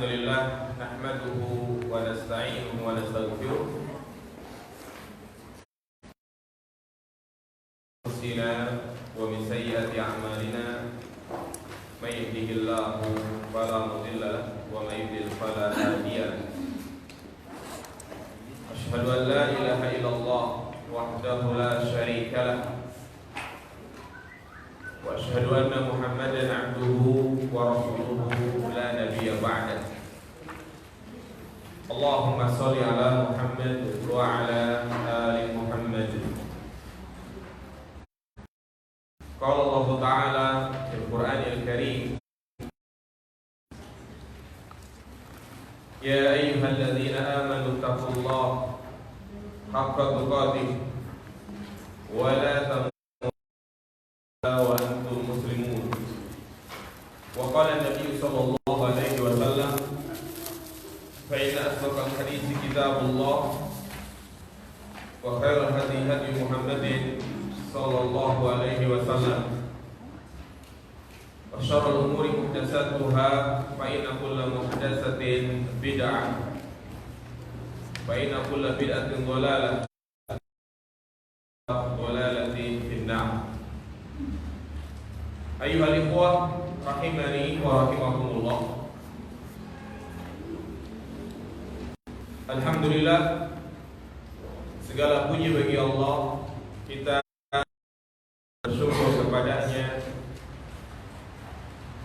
Alhamdulillah nahmaduhu wa nasta'inuhu wa nastaghfiruh wa min sayyiati a'malina may yahdihillahu fala mudilla lahu wa may yudlil fala hadiya lahu. Asyhadu an la ilaha illallah wahdahu la syarika lahu wa asyhadu anna Muhammadan 'abduhu wa rasuluhu la nabiyya ba'dah. Allahumma shalli ala Muhammad wa ala ali Muhammad. Qala Allah Ta'ala fil Qur'anil Karim, ya ayyuhalladzina amanu taqullaha haqqa tuqatih wa la tamutunna wa antum muslimun. Wa qala an-nabiy sallallahu alaihi wasallam, fa inna asdaqal hadithi kitabullah wa khairal hadi hadi Muhammadin sallallahu alaihi wasallam wa syarrul umuri muhdatsatuha fa inna kulla muhdatsatin bid'ah wa inna kulla bid'atin dhalalah dhalalatin finnar. Ayyuhal ikhwah rahimani wa rahimakumullah. Alhamdulillah, segala puji bagi Allah. Kita bersyukur kepadanya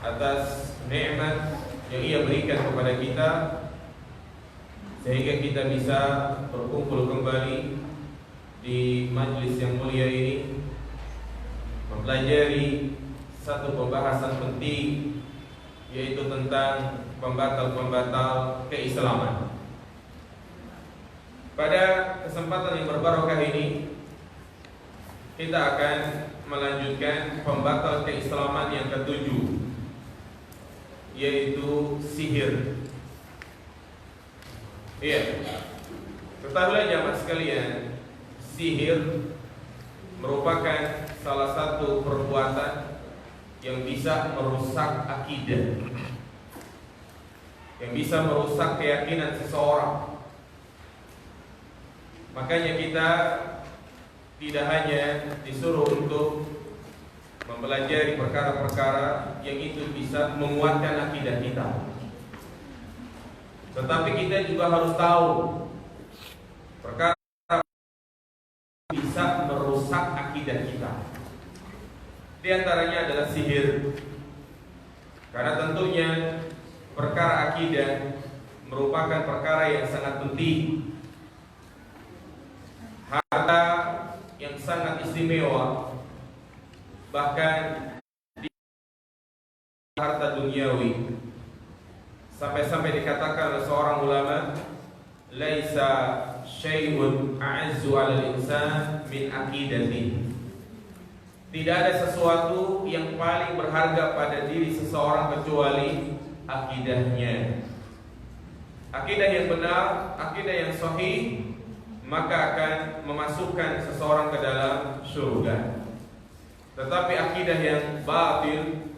atas nikmat yang Ia berikan kepada kita sehingga kita bisa berkumpul kembali di majlis yang mulia ini, mempelajari satu pembahasan penting, yaitu tentang pembatal-pembatal keislaman. Pada kesempatan yang berbarokah ini, kita akan melanjutkan pembatal keislaman yang ketujuh, yaitu sihir. Iya, ketahuilah jamaah sekalian, sihir merupakan salah satu perbuatan yang bisa merusak akidah, yang bisa merusak keyakinan seseorang. Makanya kita tidak hanya disuruh untuk mempelajari perkara-perkara yang itu bisa menguatkan akidah kita, tetapi kita juga harus tahu perkara bisa merusak akidah kita. Di antaranya adalah sihir, karena tentunya perkara akidah merupakan perkara yang sangat penting, harta yang sangat istimewa, bahkan di harta duniawi. Sampai-sampai dikatakan oleh seorang ulama, laisa syai'un a'azzu 'alal insan min aqidatihi. Tidak ada sesuatu yang paling berharga pada diri seseorang kecuali akidahnya. Akidah yang benar, akidah yang sahih, maka akan memasukkan seseorang ke dalam surga. Tetapi akidah yang batil,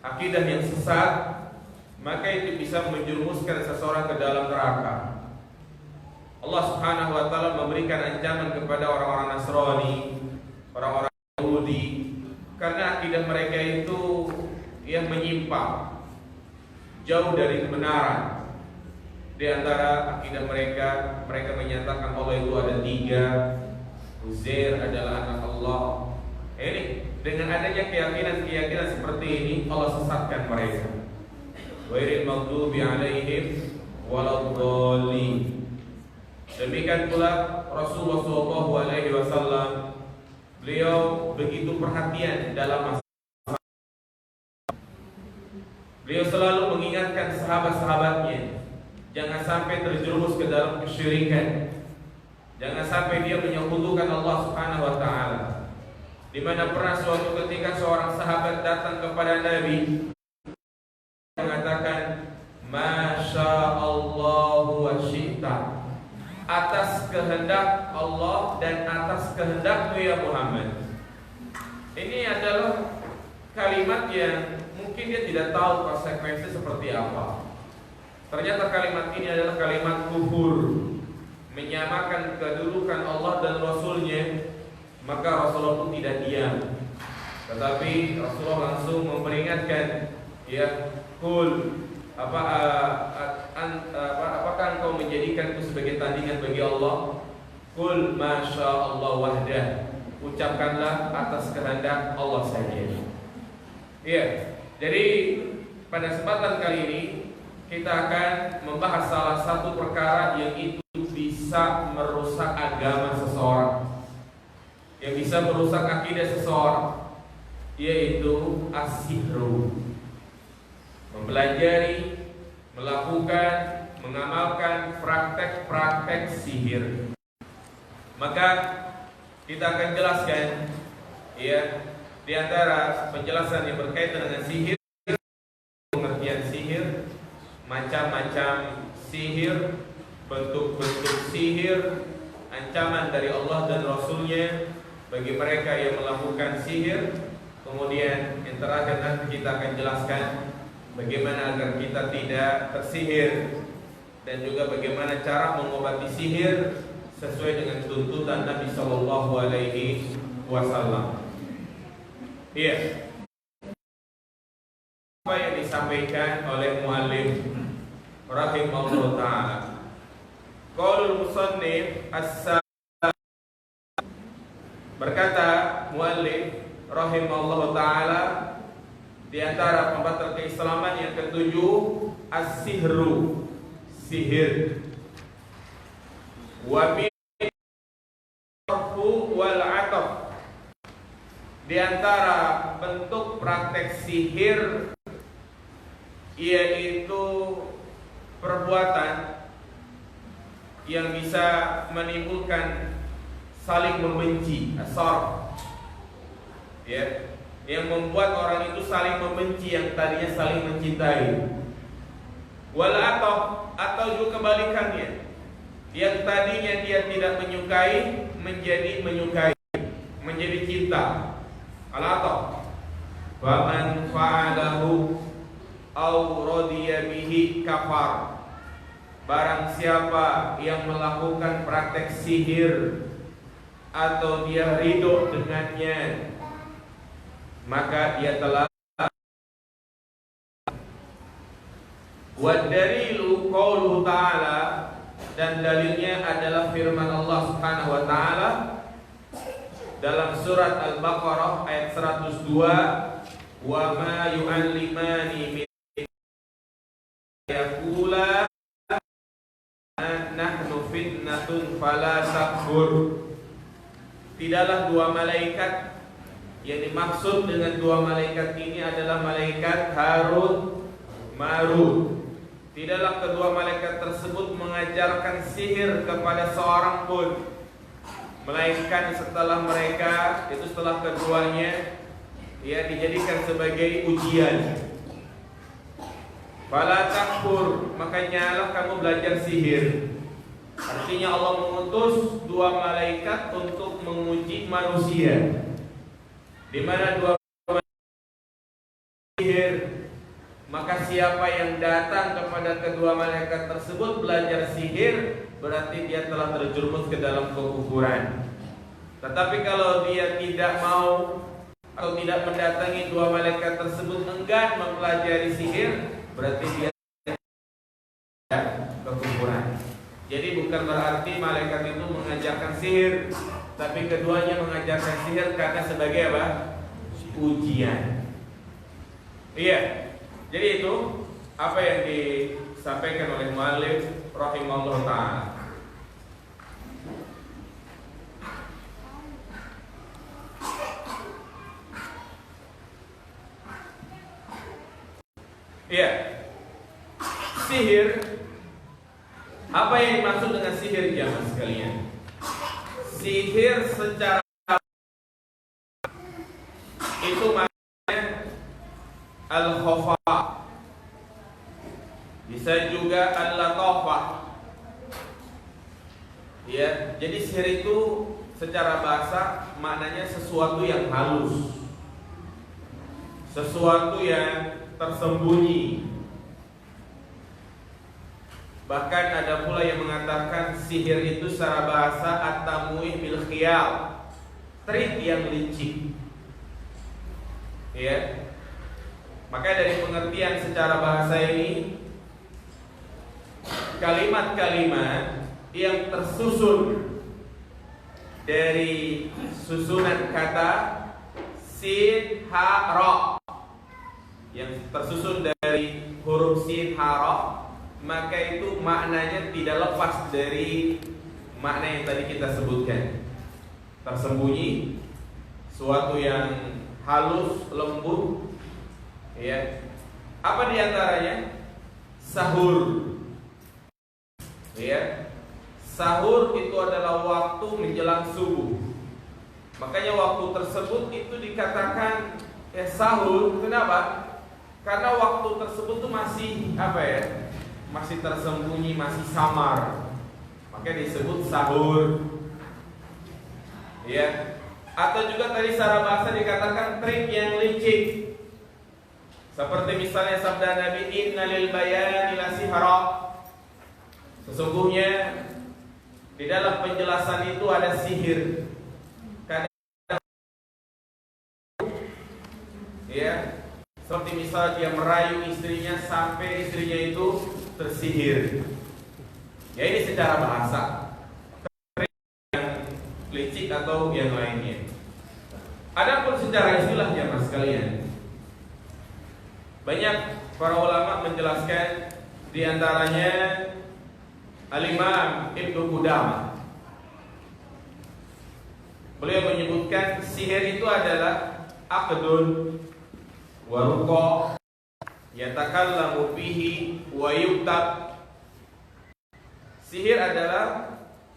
akidah yang sesat, maka itu bisa menjerumuskan seseorang ke dalam neraka. Allah Subhanahu wa taala memberikan ancaman kepada orang-orang Nasrani, orang-orang Yahudi, karena akidah mereka itu yang menyimpang, jauh dari kebenaran. Di antara akidah mereka menyatakan Allah itu ada tiga, Uzair adalah anak Allah. Ini dengan adanya keyakinan seperti ini, Allah sesatkan mereka. Ghairil maghdubi 'alaihim waladhdallin. Demikian pula Rasulullah SAW, beliau begitu perhatian dalam masalah. Beliau selalu mengingatkan sahabat-sahabatnya, jangan sampai terjerumus ke dalam kesyirikan, jangan sampai dia menyekutukan Allah Subhanahu wa taala. Di mana pernah suatu ketika seorang sahabat datang kepada Nabi mengatakan, Masya Allah wa syi'ta, atas kehendak Allah dan atas kehendakmu ya Muhammad. Ini adalah kalimat yang mungkin dia tidak tahu konsekuensi seperti apa. ternyata kalimat ini adalah kalimat kufur, menyamakan kedudukan Allah dan Rasulnya, maka Rasulullah pun tidak diam, tetapi Rasulullah langsung memperingatkan, ya, kul apakah engkau menjadikanku sebagai tandingan bagi Allah? Kul masya Allah wahdah, ucapkanlah atas kehendak Allah saja. Iya, jadi pada kesempatan kali ini kita akan membahas salah satu perkara yang itu bisa merusak agama seseorang, yang bisa merusak akidah seseorang, yaitu as-sihru. Mempelajari, melakukan, mengamalkan praktek-praktek sihir. Maka kita akan jelaskan, ya, di antara penjelasan yang berkaitan dengan sihir, pengertian sihir, macam-macam sihir, bentuk-bentuk sihir, ancaman dari Allah dan Rasulnya bagi mereka yang melakukan sihir. Kemudian yang terakhir nanti kita akan jelaskan bagaimana agar kita tidak tersihir, dan juga bagaimana cara mengobati sihir sesuai dengan tuntutan Nabi Shallallahu Alaihi Wasallam. Iya, apa yang disampaikan oleh muallif rahimahullah taala. Qaulul musannif berkata muallif rahimahullah taala, di antara pembatal keislaman yang ketujuh, as-sihru, sihir. Wa wal ataf, di antara bentuk praktek sihir yaitu perbuatan yang bisa menimbulkan saling membenci, asar, ya, yang membuat orang itu saling membenci yang tadinya saling mencintai. Wal ataf, atau juga kebalikannya, yang tadinya dia tidak menyukai menjadi menyukai, menjadi cinta. Al-ataf, wa man fa'alahu aw radiya bihi kafar. Barang siapa yang melakukan praktek sihir atau dia ridho dengannya, maka dia telah. Wa dalilu qauluhu ta'ala, dan dalilnya adalah firman Allah Subhanahu wa taala dalam surat Al-Baqarah ayat 102, wa ma yu'allimani min yaqula nahnu fitnatun fala takfur. Tidaklah dua malaikat, yang dimaksud dengan dua malaikat ini adalah malaikat Harut Marut. Tidaklah kedua malaikat tersebut mengajarkan sihir kepada seorang pun, melainkan setelah mereka, itu setelah keduanya, ya, dijadikan sebagai ujian. Fala takfur, maka janganlah kamu belajar sihir. Artinya Allah mengutus dua malaikat untuk menguji manusia, di mana dua sihir. Maka siapa yang datang kepada kedua malaikat tersebut belajar sihir, berarti dia telah terjerumus ke dalam kekufuran. Tetapi kalau dia tidak mau atau tidak mendatangi dua malaikat tersebut, enggan mempelajari sihir, berarti dia kekufuran. Jadi bukan berarti malaikat itu mengajarkan sihir, tapi keduanya mengajarkan sihir karena sebagai apa? Ujian. Iya. Jadi itu apa yang disampaikan oleh muallif rahimahullah ta'ala. Iya. Sihir, apa yang dimaksud dengan sihir jamaah sekalian? Sihir secara itu maknanya al-khafa, bisa juga al-latafah. Ya, jadi sihir itu secara bahasa maknanya sesuatu yang halus, sesuatu yang tersembunyi, Bahkan ada pula yang mengatakan sihir itu secara bahasa at-tamwih bil khiyal, trik yang licik. Ya. Maka dari pengertian secara bahasa ini, kalimat-kalimat yang tersusun dari susunan kata sin, ha, ra, yang tersusun dari huruf sin, ha, ra, maka itu maknanya tidak lepas dari makna yang tadi kita sebutkan. Tersembunyi, suatu yang halus, lembut, ya. Apa diantaranya? Sahur, ya. Sahur itu adalah waktu menjelang subuh. Makanya waktu tersebut itu dikatakan sahur. Kenapa? Karena waktu tersebut itu masih masih tersembunyi, masih samar. Makanya disebut sahur. Ya. Atau juga tadi secara bahasa dikatakan trik yang licik. Seperti misalnya sabda Nabi, innalil bayani la sihra. Sesungguhnya di dalam penjelasan itu ada sihir. Kadang, ya, seperti misalnya dia merayu istrinya sampai istrinya itu tersihir. Ya, ini secara bahasa. Yang licik atau yang lainnya. Adapun secara istilah ya mas sekalian, banyak para ulama menjelaskan, diantaranya Al-Imam Ibnu Qudamah. Beliau menyebutkan sihir itu adalah aqdun wa ruqa yatakallamu fihi wa yuktab. Sihir adalah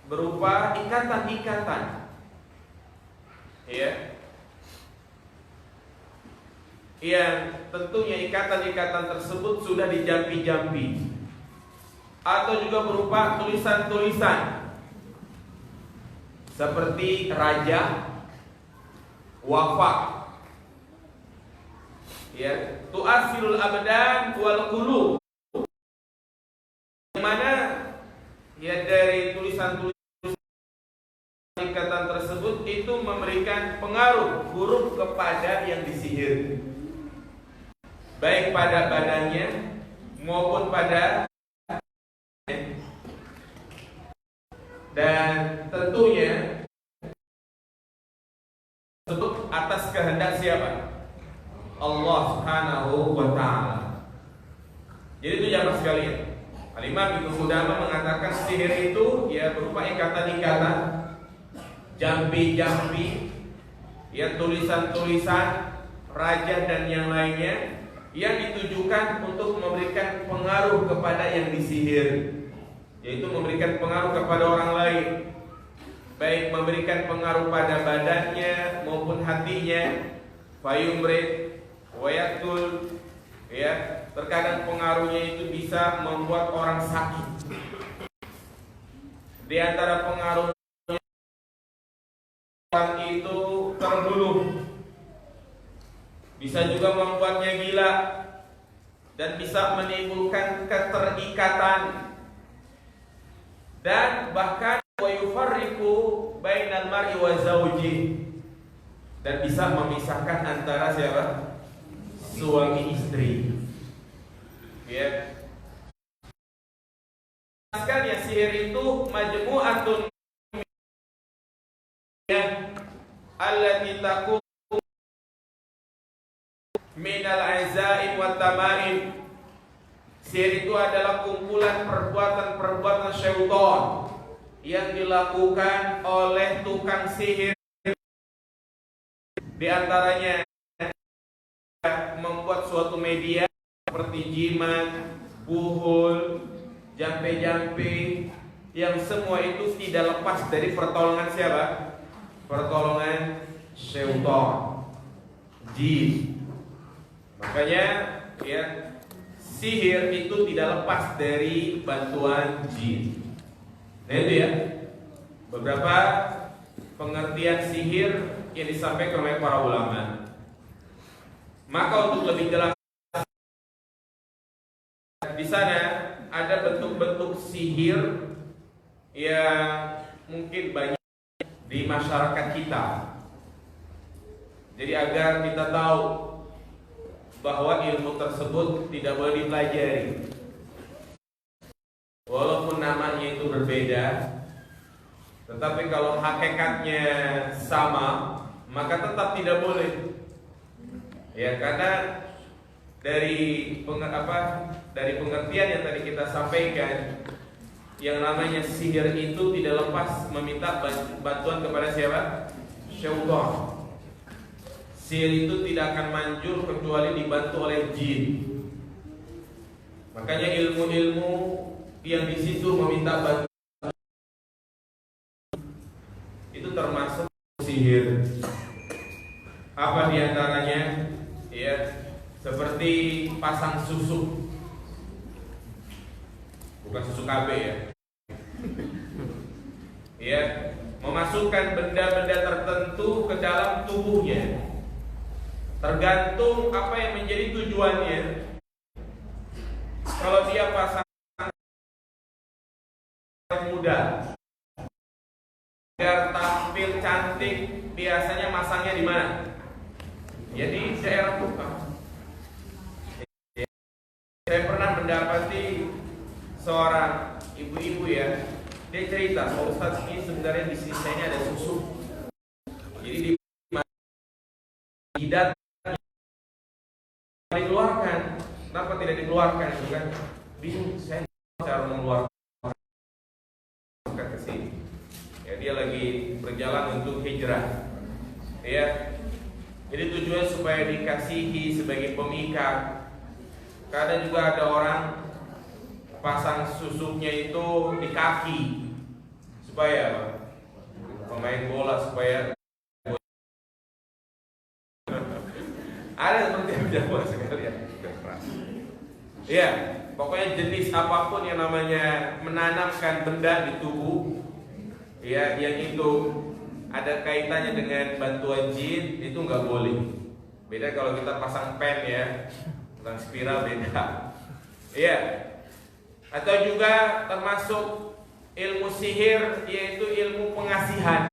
berupa ikatan-ikatan, ya, yang tentunya ikatan-ikatan tersebut sudah dijampi-jampi, atau juga berupa tulisan-tulisan seperti raja, wafak, ya, tu'asilul abdan wal qulub, mana ya dari tulisan-tulisan ikatan tersebut itu memberikan pengaruh buruk kepada yang disihir, baik pada badannya maupun pada, dan tentunya untuk atas kehendak siapa? Allah Subhanahu wa ta'ala. Jadi itu jamaah sekalian, Al-Imam Ibnu Qudamah mengatakan sihir itu ya berupa ikatan-ikatan, jampi-jampi, ya, tulisan-tulisan, raja dan yang lainnya yang ditujukan untuk memberikan pengaruh kepada yang disihir, yaitu memberikan pengaruh kepada orang lain, baik memberikan pengaruh pada badannya maupun hatinya. Fayumrid wayatul, ya, terkadang pengaruhnya itu bisa membuat orang sakit. Di antara pengaruh orang itu terbunuh, bisa juga membuatnya gila, dan bisa menimbulkan keterikatan, dan bahkan wa yufarriqu bainal mar'i wa zawji, dan bisa memisahkan antara siapa? Suami istri. Ya. Sekalian sihir itu majmu'atun allati taqum minal azaim wat tamaim. Sihir itu adalah kumpulan perbuatan-perbuatan syaitan yang dilakukan oleh tukang sihir. Di antaranya membuat suatu media seperti jimat, buhul, jampe-jampe, yang semua itu tidak lepas dari pertolongan siapa? Pertolongan syaitan, jin. Makanya ya, sihir itu tidak lepas dari bantuan jin. Nah itu ya, beberapa pengertian sihir yang disampaikan oleh para ulama. Maka untuk lebih jelas, di sana ada bentuk-bentuk sihir yang mungkin banyak di masyarakat kita. Jadi agar kita tahu bahwa ilmu tersebut tidak boleh dipelajari, walaupun namanya itu berbeda, tetapi kalau hakikatnya sama, maka tetap tidak boleh. Ya, karena dari pengertian yang tadi kita sampaikan, yang namanya sihir itu tidak lepas meminta bantuan kepada siapa? Syaitan. Sihir itu tidak akan manjur kecuali dibantu oleh jin. Makanya ilmu-ilmu yang di situ meminta bantuan itu termasuk sihir. Apa diantaranya? Ya, seperti pasang susuk. Bukan susu KB ya. Ya, memasukkan benda-benda tertentu ke dalam tubuhnya. Tergantung apa yang menjadi tujuannya. Kalau dia pasang muda agar tampil cantik, biasanya masangnya di mana? Ya di daerah muka. Saya pernah mendapati seorang ibu-ibu ya, dia cerita, Pak Ustadz, ini sebenarnya di sini saya ada susu. Jadi di jidat dikeluarkan, kenapa tidak dikeluarkan? Itu kan bingung, saya cara mengeluarkan ke sini. Ya, dia lagi berjalan untuk hijrah. Ya, jadi tujuan supaya dikasihi sebagai pemikat. Kadang juga ada orang pasang susuknya itu di kaki supaya pemain bola supaya ada seperti yang jauh sekalian. Ya, pokoknya jenis apapun yang namanya menanamkan benda di tubuh, ya, yang itu ada kaitannya dengan bantuan jin, itu nggak boleh. Beda kalau kita pasang pen ya, pasang spiral beda. Ya, atau juga termasuk ilmu sihir, yaitu ilmu pengasihan.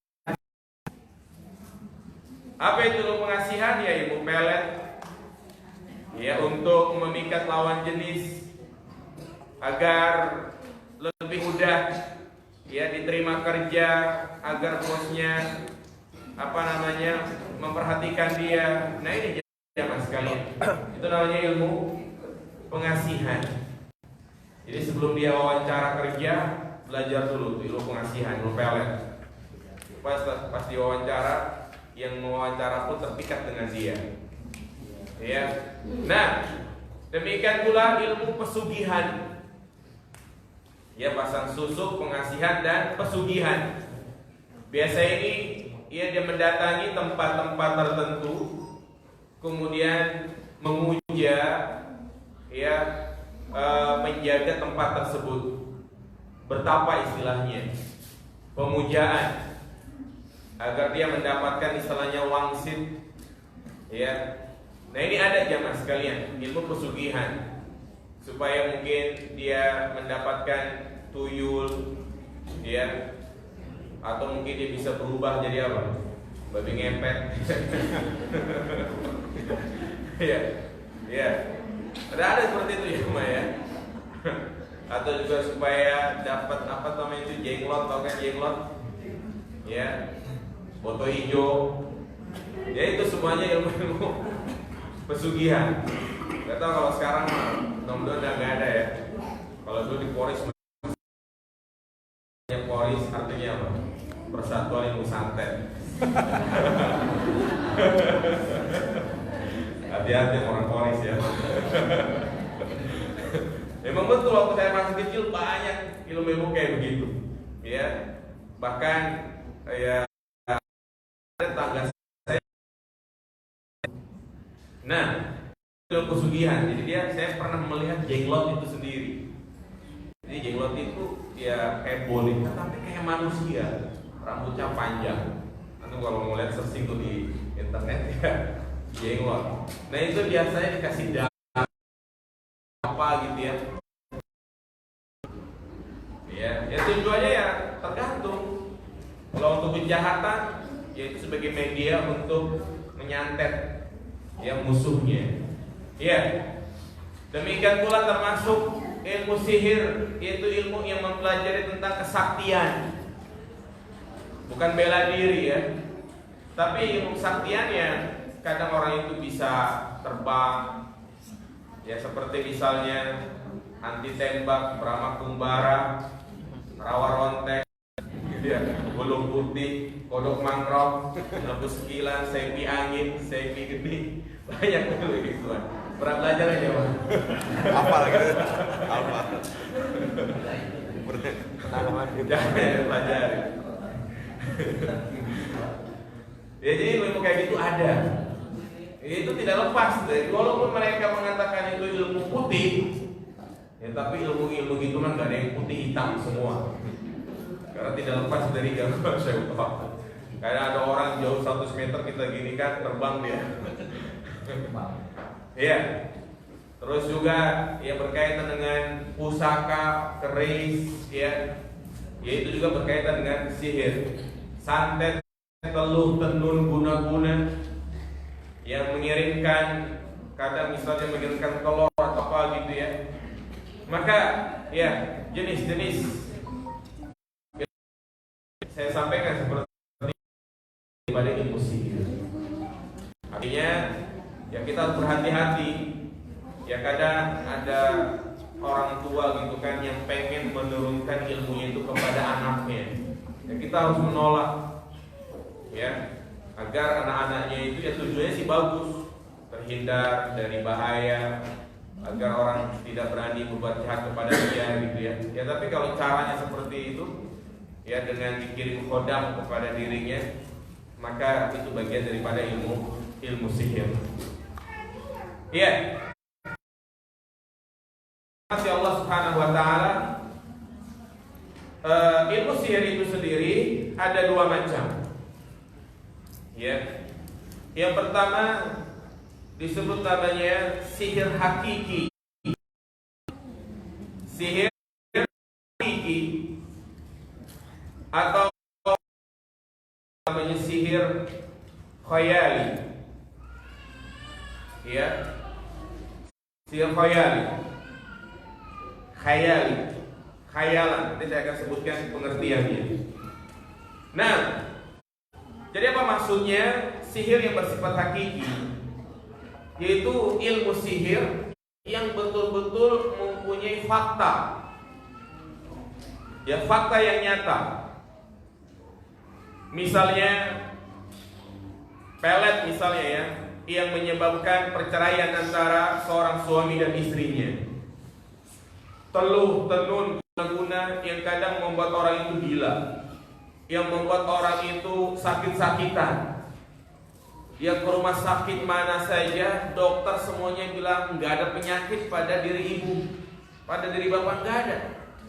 Apa itu ilmu pengasihan? Ya ilmu pelet, ya, untuk memikat lawan jenis agar lebih mudah ya diterima kerja, agar bosnya memperhatikan dia. Nah ini jangan sekalian, itu namanya ilmu pengasihan. Jadi sebelum dia wawancara kerja, belajar dulu tuh ilmu pengasihan, ilmu pelet. Pas diwawancara, yang mewawancara pun terpikat dengan dia. Ya. Nah, demikian pula ilmu pesugihan. Ya, pasang susuk, pengasihan dan pesugihan. Biasa ini dia mendatangi tempat-tempat tertentu, kemudian memuja, ya, menjaga tempat tersebut. Bertapa istilahnya, pemujaan, agar dia mendapatkan istilahnya wangsit. Ya. Nah ini ada jamaah sekalian, ilmu pesugihan, supaya mungkin dia mendapatkan tuyul, ya, atau mungkin dia bisa berubah jadi apa? Babi ngepet. Ya, ya. Ada seperti itu ya, Ma ya. Atau juga supaya dapat apa namanya itu jenglot, tau kan jenglot? Ya, foto hijau. Ya itu semuanya ilmu pesugihan. Gak tau kalau sekarang mudah-mudahan udah gak ada ya. Kalau dulu di Poris, Poris artinya apa? Persatuan Ilmu Santet. Hati-hati orang Poris ya. Memang betul waktu saya masih kecil banyak ilmu-ilmu kayak begitu. Ya, bahkan ya ada tangga. Nah, itu pesugihan. Jadi saya pernah melihat jenglot itu sendiri. Jadi jenglot itu ya kayak boneka tapi kayak manusia, rambutnya panjang. Nanti kalau mau lihat searching tuh di internet ya, jenglot. Nah itu biasanya dikasih apa gitu ya. kejahatan, yaitu sebagai media untuk menyantet yang musuhnya. Ya, demikian pula termasuk ilmu sihir, yaitu ilmu yang mempelajari tentang kesaktian, bukan bela diri ya, tapi ilmu kesaktian ya. Kadang orang itu bisa terbang, ya seperti misalnya anti tembak, Brahma Kumbara, rawa rontek, ya, bulu putih, kodok mangrove, nebus kilan, sepi angin, sepi gede, banyak dulu gitu kan. Pernah belajar aja Pak? Apa lagi? Apa? Jangan pelajari. Ya, jadi ilmu kayak gitu ada. Itu tidak lepas dari, walaupun mereka mengatakan itu ilmu putih, ya tapi ilmu-ilmu gitu kan gak ada yang putih hitam semua. Karena tidak lepas dari gangguan syaitan. Karena ada orang jauh 100 meter kita gini kan terbang dia. Iya. Terus juga ya berkaitan dengan pusaka, keris, ya. Yaitu juga berkaitan dengan sihir. Santet, teluh, tenun, guna-guna yang mengirimkan, kadang misalnya mengirimkan telur atau apa gitu ya. Maka ya jenis-jenis saya sampaikan seperti pada ilmu sihir. Artinya ya kita harus berhati-hati. Ya kadang ada orang tua gitu kan yang pengen menurunkan ilmunya itu kepada anaknya. Ya kita harus menolak, ya, agar anak-anaknya itu ya tujuannya sih bagus, terhindar dari bahaya, agar orang tidak berani berbuat jahat kepada dia gitu ya. Ya tapi kalau caranya seperti itu, ya dengan dikirim khodam kepada dirinya, maka itu bagian daripada ilmu sihir. Ya. Masya Allah Subhanahu Wa Taala. Ilmu sihir itu sendiri ada dua macam. Ya. Yang pertama disebut namanya sihir hakiki. Sihir hakiki atau namanya sihir khayali. Ya. Sihir khayali. Khayalan. Nanti saya akan sebutkan pengertiannya. Nah, jadi apa maksudnya sihir yang bersifat hakiki? Yaitu ilmu sihir yang betul-betul mempunyai fakta. Ya, fakta yang nyata. Misalnya pelet misalnya ya, yang menyebabkan perceraian antara seorang suami dan istrinya. Teluh, tenun, guna-guna yang kadang membuat orang itu gila, yang membuat orang itu sakit-sakitan. Yang ke rumah sakit mana saja, dokter semuanya bilang nggak ada penyakit pada diri ibu, pada diri bapak nggak ada.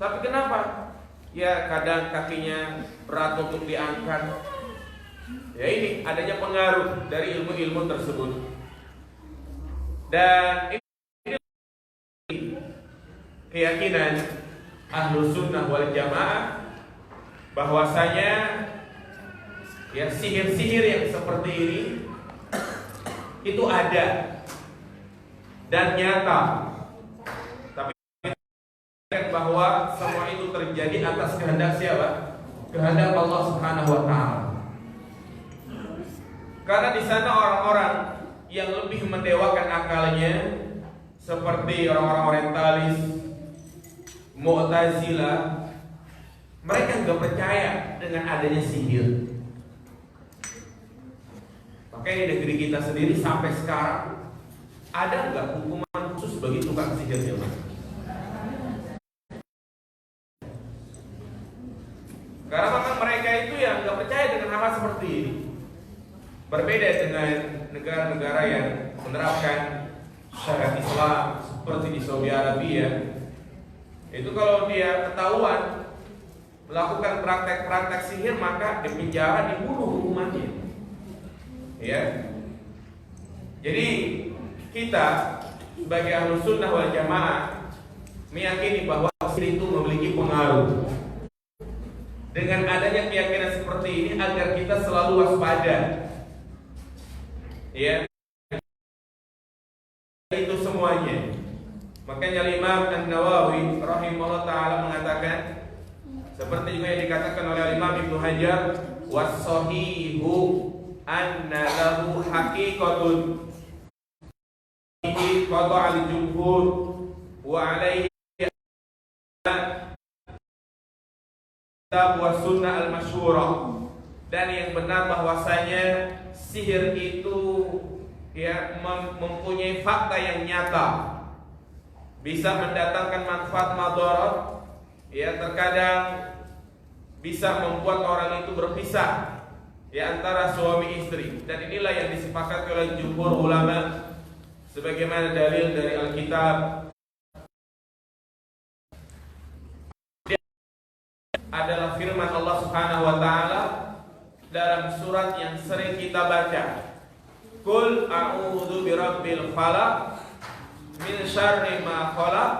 Tapi kenapa? Ya kadang kakinya berat untuk diangkat. Ya ini adanya pengaruh dari ilmu-ilmu tersebut. Dan ini keyakinan Ahlus Sunnah wal Jamaah bahwasanya ya sihir-sihir yang seperti ini itu ada dan nyata. Tapi bahwa semua itu terjadi atas kehendak siapa? Kehendak Allah Subhanahu wa taala. Karena di sana orang-orang yang lebih mendewakan akalnya seperti orang-orang orientalis, Mu'tazilah, mereka nggak percaya dengan adanya sihir. Makanya di negeri kita sendiri sampai sekarang ada nggak hukuman khusus bagi tukang sihirnya? Karena memang mereka itu yang nggak percaya dengan hal seperti ini. Berbeda dengan negara-negara yang menerapkan syariat Islam seperti di Saudi Arabia. Itu kalau dia ketahuan melakukan praktek-praktek sihir maka dipenjara, dibunuh hukumannya. Ya. Jadi kita sebagai Ahlus Sunnah wal Jamaah meyakini bahwa sihir itu memiliki pengaruh. dengan adanya keyakinan seperti ini agar kita selalu waspada. Ya, itu semuanya. Makanya Imam An-Nawawi rahimahullah taala mengatakan seperti juga yang dikatakan oleh Imam Ibnu Hajar, was-sahihu anna lahu haqiqatun qada al-jumhur wa alaihi kitab wa sunnah al-masyhurah. Dan yang benar bahwasanya sihir itu ya mempunyai fakta yang nyata, bisa mendatangkan manfaat madarat, ya terkadang bisa membuat orang itu berpisah ya antara suami istri. Dan inilah yang disepakati oleh jumhur ulama sebagaimana dalil dari Alkitab adalah firman Allah Subhanahu wa taala dalam surat yang sering kita baca, Qul a'udzu birabbil falaq min syarri ma khalaq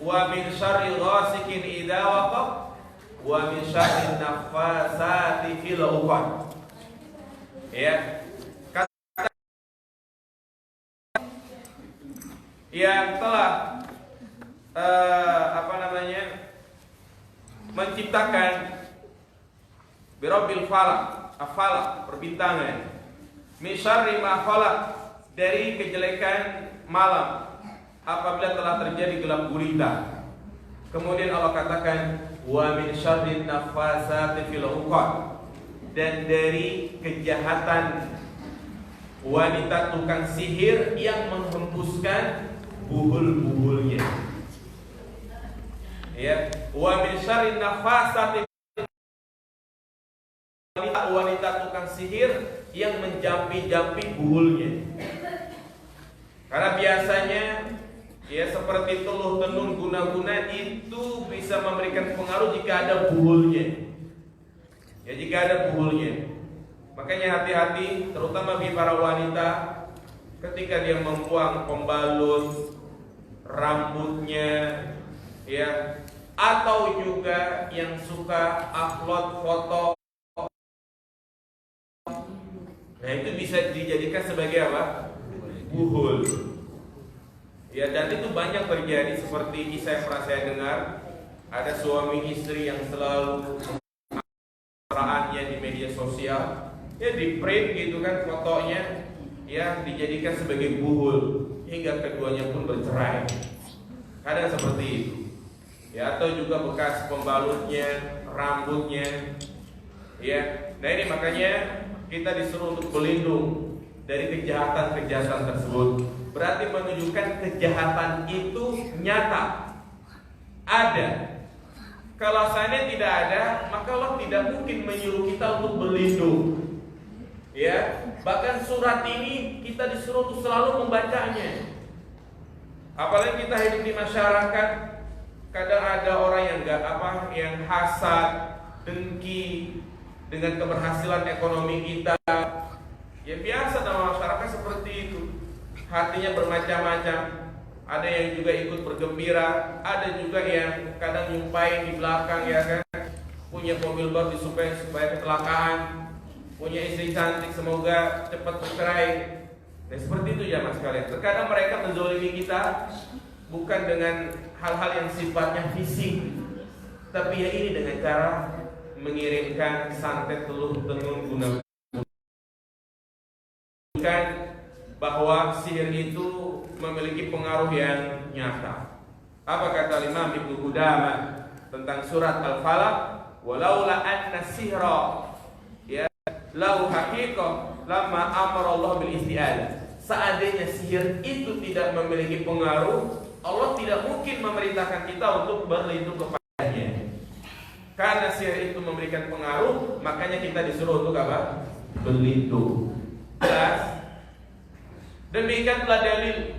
wa min syarri ghasikin idza waqab wa min syarri naffasati fil 'uqad. Ya, kata yang telah menciptakan birabbil falaq, afalaq perbintangan, min syarri ma khalaq dari kejelekan malam apabila telah terjadi gelap gulita. Kemudian Allah katakan wa min syarri naffasati fil 'uqad, dan dari kejahatan wanita tukang sihir yang menghembuskan buhul-buhulnya. Ya, wa min syarri naffasati, wanita tukang sihir yang menjampi-jampi buhulnya. Karena biasanya ya seperti teluh, tenun, guna-guna itu bisa memberikan pengaruh jika ada buhulnya. Ya, jika ada buhulnya. Makanya hati-hati terutama bagi para wanita ketika dia membuang pembalut rambutnya, ya, atau juga yang suka upload foto. Nah, itu bisa dijadikan sebagai apa? Buhul. Ya, dan itu banyak terjadi seperti kisah yang pernah saya dengar. Ada suami istri yang selalu mesraannya di media sosial, ya di print gitu kan fotonya, ya dijadikan sebagai buhul hingga keduanya pun bercerai. Kadang seperti itu. Ya, atau juga bekas pembalutnya, rambutnya. Ya. Nah, ini makanya kita disuruh untuk berlindung dari kejahatan-kejahatan tersebut. Berarti menunjukkan kejahatan itu nyata, ada. Kalau seandainya tidak ada, maka Allah tidak mungkin menyuruh kita untuk berlindung. Ya, bahkan surat ini kita disuruh untuk selalu membacanya. Apalagi kita hidup di masyarakat, kadang ada orang yang hasad, dengki dengan keberhasilan ekonomi kita. Ya biasa dalam masyarakat seperti itu. Hatinya bermacam-macam. Ada yang juga ikut bergembira, ada juga yang kadang nyumpain di belakang, ya kan. Punya mobil baru supaya kecelakaan, punya istri cantik semoga cepat bercerai. Nah, seperti itu ya mas sekalian. Terkadang mereka menzolimi kita bukan dengan hal-hal yang sifatnya fisik, tapi ya ini dengan cara mengirimkan santet, teluh, tenun, guna bahwa sihir itu memiliki pengaruh yang nyata. Apa kata Imam Ibnu Qudamah tentang surat Al-Falaq? Walaula anna sihra ya lahu haqiqah lama amara Allah bil isti'adah. Seandainya sihir itu tidak memiliki pengaruh, Allah tidak mungkin memerintahkan kita untuk berlindung kepadanya. Karena sihir itu memberikan pengaruh, makanya kita disuruh untuk apa? Berlindung. Jelas? Demikianlah dalil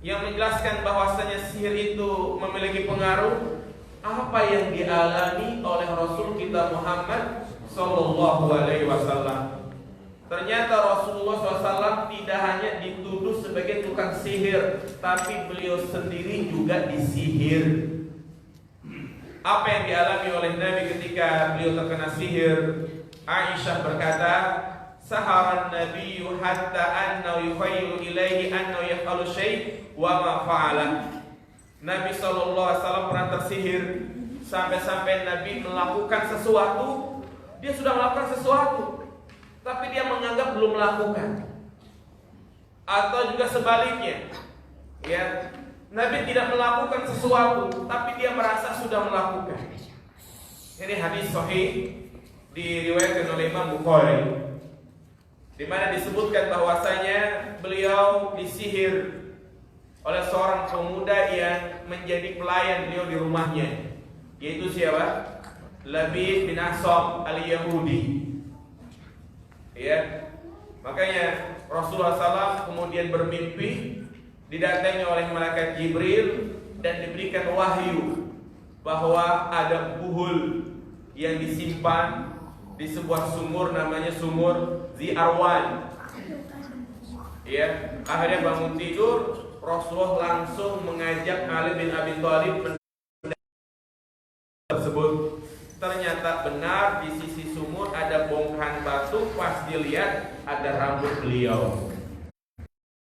yang menjelaskan bahwasanya sihir itu memiliki pengaruh. Apa yang dialami oleh Rasul kita Muhammad Sallallahu Alaihi Wasallam. Ternyata Rasulullah SAW tidak hanya dituduh sebagai tukang sihir, tapi beliau sendiri juga disihir. apa yang dialami oleh Nabi ketika beliau terkena sihir. Aisyah berkata, saharan nabiyyu hatta annahu yukhayyalu ilaihi annahu yaf'alu syai' wa ma fa'ala. Nabi SAW pernah tersihir sampai-sampai Nabi melakukan sesuatu, dia sudah melakukan sesuatu, tapi dia menganggap belum melakukan. Atau juga sebaliknya, ya, Nabi tidak melakukan sesuatu, tapi dia merasa sudah melakukan. Ini hadis sahih diriwayatkan oleh Imam Bukhari, di mana disebutkan bahwasanya beliau disihir oleh seorang pemuda yang menjadi pelayan beliau di rumahnya, yaitu siapa? Labid bin Asam al-Yahudi. Ya, makanya Rasulullah SAW kemudian bermimpi didatangi oleh malaikat Jibril dan diberikan wahyu bahwa ada buhul yang disimpan di sebuah sumur namanya sumur Zi Arwan. Ya, akhirnya bangun tidur, Rasulullah langsung mengajak Ali bin Abi Thalib tersebut. Ternyata benar di sisi sumur ada bongkahan batu, pas dilihat ada rambut beliau.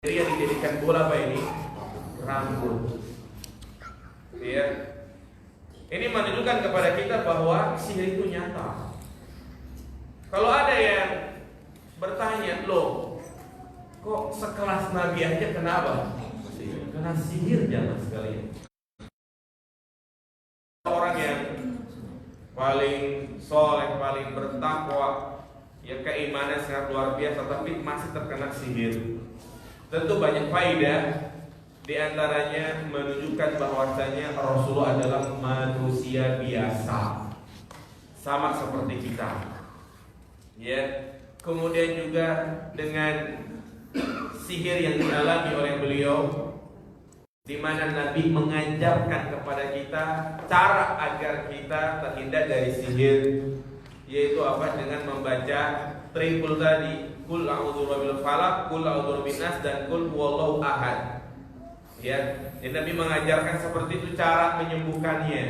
Jadi yang dijadikan bola apa ini? Rambut. Ya. Ini menunjukkan kepada kita bahwa sihir itu nyata. Kalau ada yang bertanya, loh, kok sekelas Nabi aja kenapa? Karena sihir jangan sekalian. Orang yang paling soleh, paling bertakwa, ya keimanan sangat luar biasa, tapi masih terkena sihir. Tentu banyak faedah, di antaranya menunjukkan bahwasanya Rasulullah adalah manusia biasa, sama seperti kita. Ya, kemudian juga dengan sihir yang dialami oleh beliau, di mana Nabi mengajarkan kepada kita cara agar kita terhindar dari sihir, yaitu apa? Dengan membaca triple tadi, Qul a'udzu birabbil falaq, Qul a'udzu birabbin nas, dan Qul huwallahu ahad. Ya, Nabi mengajarkan seperti itu cara menyembuhkannya,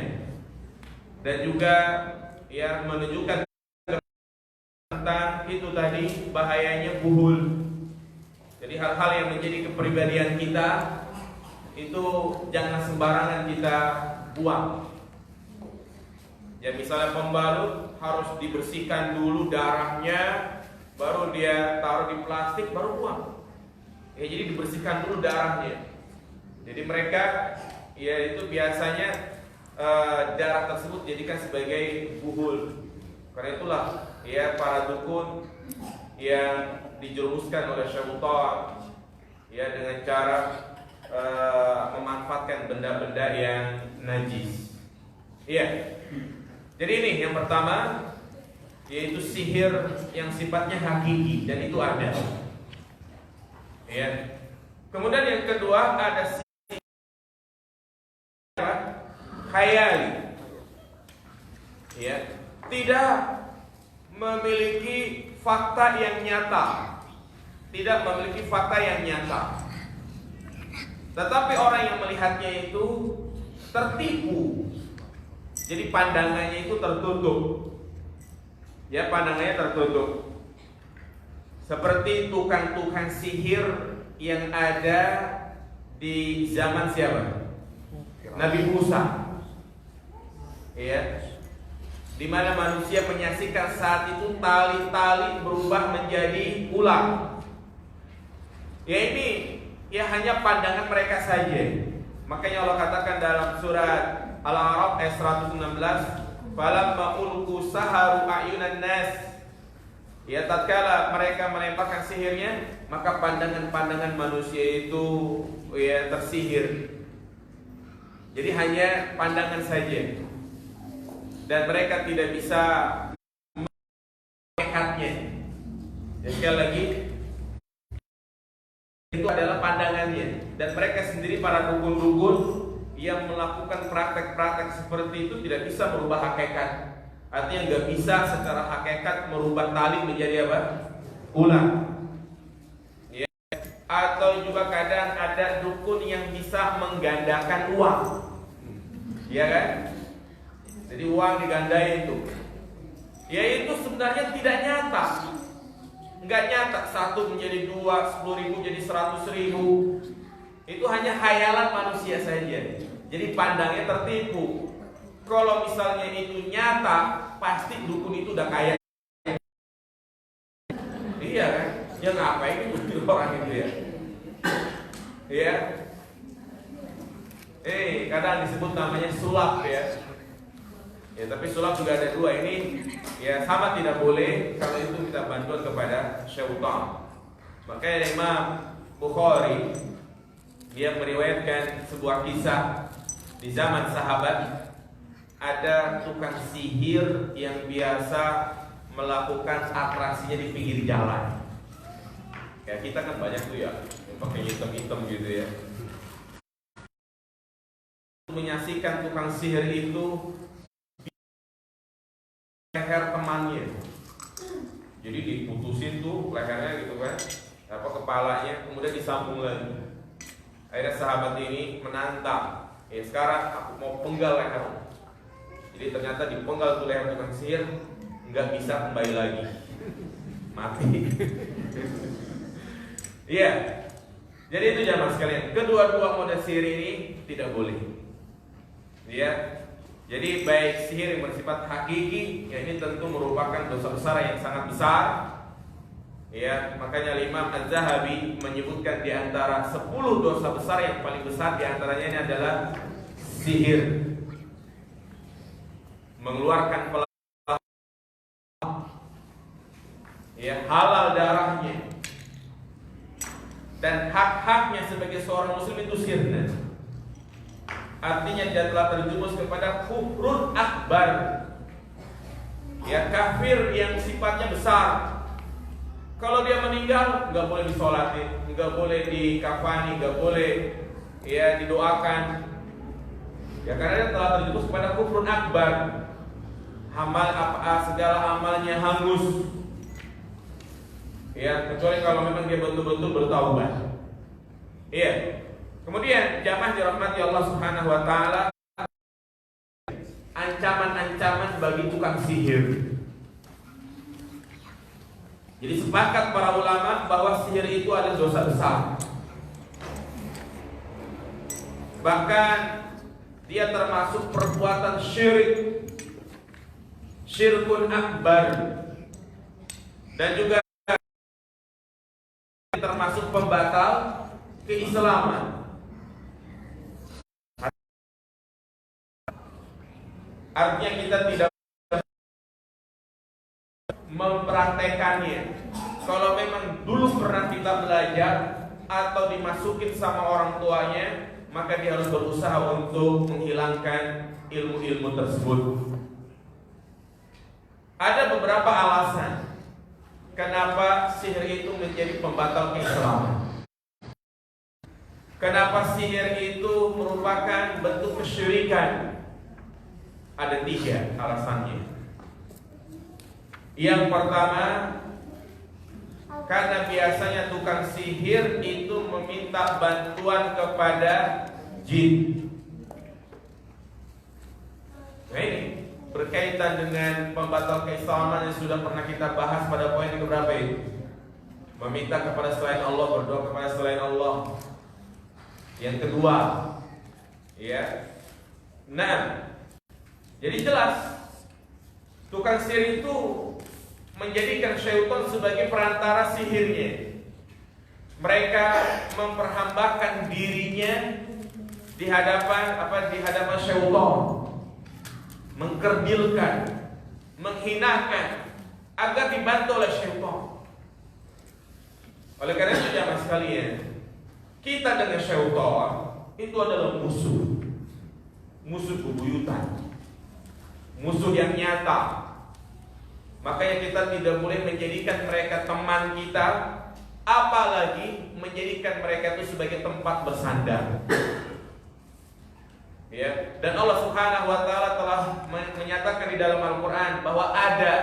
dan juga ya menunjukkan tentang itu tadi bahayanya buhul. Jadi hal-hal yang menjadi kepribadian kita itu jangan sembarangan kita buang. Ya, misalnya pembalut harus dibersihkan dulu darahnya, baru dia taruh di plastik, baru buang. Ya, jadi dibersihkan dulu darahnya. Jadi mereka ya itu biasanya darah tersebut dijadikan sebagai buhul. Karena itulah ya para dukun yang dijerumuskan oleh syaitan ya dengan cara memanfaatkan benda-benda yang najis. Iya. Jadi ini yang pertama, yaitu sihir yang sifatnya hakiki, dan itu ada. Ya. Kemudian yang kedua ada sihir khayali. Ya, tidak memiliki fakta yang nyata. Tidak memiliki fakta yang nyata. Tetapi orang yang melihatnya itu tertipu. Jadi pandangannya itu tertutup. Ya, pandangannya tertutup. Seperti tukang-tukang sihir yang ada di zaman siapa? Nabi Musa. Ya. Di mana manusia menyaksikan saat itu tali-tali berubah menjadi ular. Ya, ini ya hanya pandangan mereka saja. Makanya Allah katakan dalam surat Al-A'raf ayat 116, falamma ulqu saharu a'yunan nas. Ya, tatkala mereka melemparkan sihirnya, maka pandangan-pandangan manusia itu ya tersihir. Jadi hanya pandangan saja. Dan mereka tidak bisa melihatnya. Dan sekali lagi, itu adalah pandangannya. Dan mereka sendiri para dukun-dukun yang melakukan praktek-praktek seperti itu tidak bisa merubah hakikat. Artinya nggak bisa secara hakikat merubah tali menjadi apa? Ular. Ya. Atau juga kadang ada dukun yang bisa menggandakan uang. Ya kan? Jadi uang digandai itu. Ya itu sebenarnya tidak nyata. Enggak nyata, 1 menjadi 2, 10.000 jadi 100.000. Itu hanya khayalan manusia saja. Jadi pandangnya tertipu. Kalau misalnya itu nyata, pasti dukun itu udah kaya. Iya kan? Ya ngapain itu orang itu ya? Iya. Kadang disebut namanya sulap ya. Ya tapi sulap juga ada 2 ini. Ya sama tidak boleh kalau itu kita bantuan kepada syaitan. Makanya Imam Bukhari dia meriwayatkan sebuah kisah di zaman sahabat, ada tukang sihir yang biasa melakukan atraksinya di pinggir jalan. Ya kita kan banyak tuh ya yang pakai hitam-hitam gitu ya. Menyaksikan tukang sihir itu leher temannya. Jadi diputusin tuh lehernya gitu kan, kepalanya, kemudian disambung lagi. Akhirnya sahabat ini menantang, sekarang aku mau penggal leher. Jadi ternyata dipenggal tuh leher tukang sihir, nggak bisa kembali lagi, mati. Iya. Jadi itu jamaah sekalian, kedua-dua model sihir ini tidak boleh. Ya. Jadi baik sihir yang bersifat hakiki, ya ini tentu merupakan dosa besar yang sangat besar. Ya, makanya Imam Az-Zahabi menyebutkan di antara 10 dosa besar yang paling besar, di antaranya ini adalah sihir. Mengeluarkan ya halal darahnya dan hak-haknya sebagai seorang muslim itu sirna. Artinya dia telah terjerumus kepada kufrun akbar. Ya kafir yang sifatnya besar. Kalau dia meninggal nggak boleh disolatin, nggak boleh dikafani, nggak boleh ya didoakan. Ya karena dia telah terjerumus kepada kufrun akbar. Segala amalnya hangus. Ya kecuali kalau memang dia betul-betul bertaubat. Iya. Kemudian jamaah dirahmati Allah Subhanahu wa taala, ancaman-ancaman bagi tukang sihir. Jadi sepakat para ulama bahwa sihir itu adalah dosa besar. Bahkan dia termasuk perbuatan syirik, syirkun akbar, dan juga termasuk pembatal keislaman. Artinya kita tidak mempraktekannya. Kalau memang dulu pernah kita belajar atau dimasukin sama orang tuanya, maka dia harus berusaha untuk menghilangkan ilmu-ilmu tersebut. Ada beberapa alasan kenapa sihir itu menjadi pembatal keislaman. Kenapa sihir itu merupakan bentuk kesyirikan? Ada 3 alasannya. Yang pertama, karena biasanya tukang sihir itu meminta bantuan kepada jin. Nah ini berkaitan dengan pembatal keislaman yang sudah pernah kita bahas pada poin yang keberapa itu? Meminta kepada selain Allah, berdoa kepada selain Allah. Yang kedua, ya. Nah, jadi jelas tukang sihir itu menjadikan syaitan sebagai perantara sihirnya. Mereka memperhambakan dirinya di hadapan syaitan, mengkerdilkan, menghinakan agar dibantu oleh syaitan. Oleh karena itu jamaah sekalian, kita dengan syaitan itu adalah musuh bebuyutan, musuh yang nyata. Makanya kita tidak boleh menjadikan mereka teman kita, apalagi menjadikan mereka itu sebagai tempat bersandar. Ya, dan Allah Subhanahu wa taala telah menyatakan di dalam Al-Qur'an bahwa ada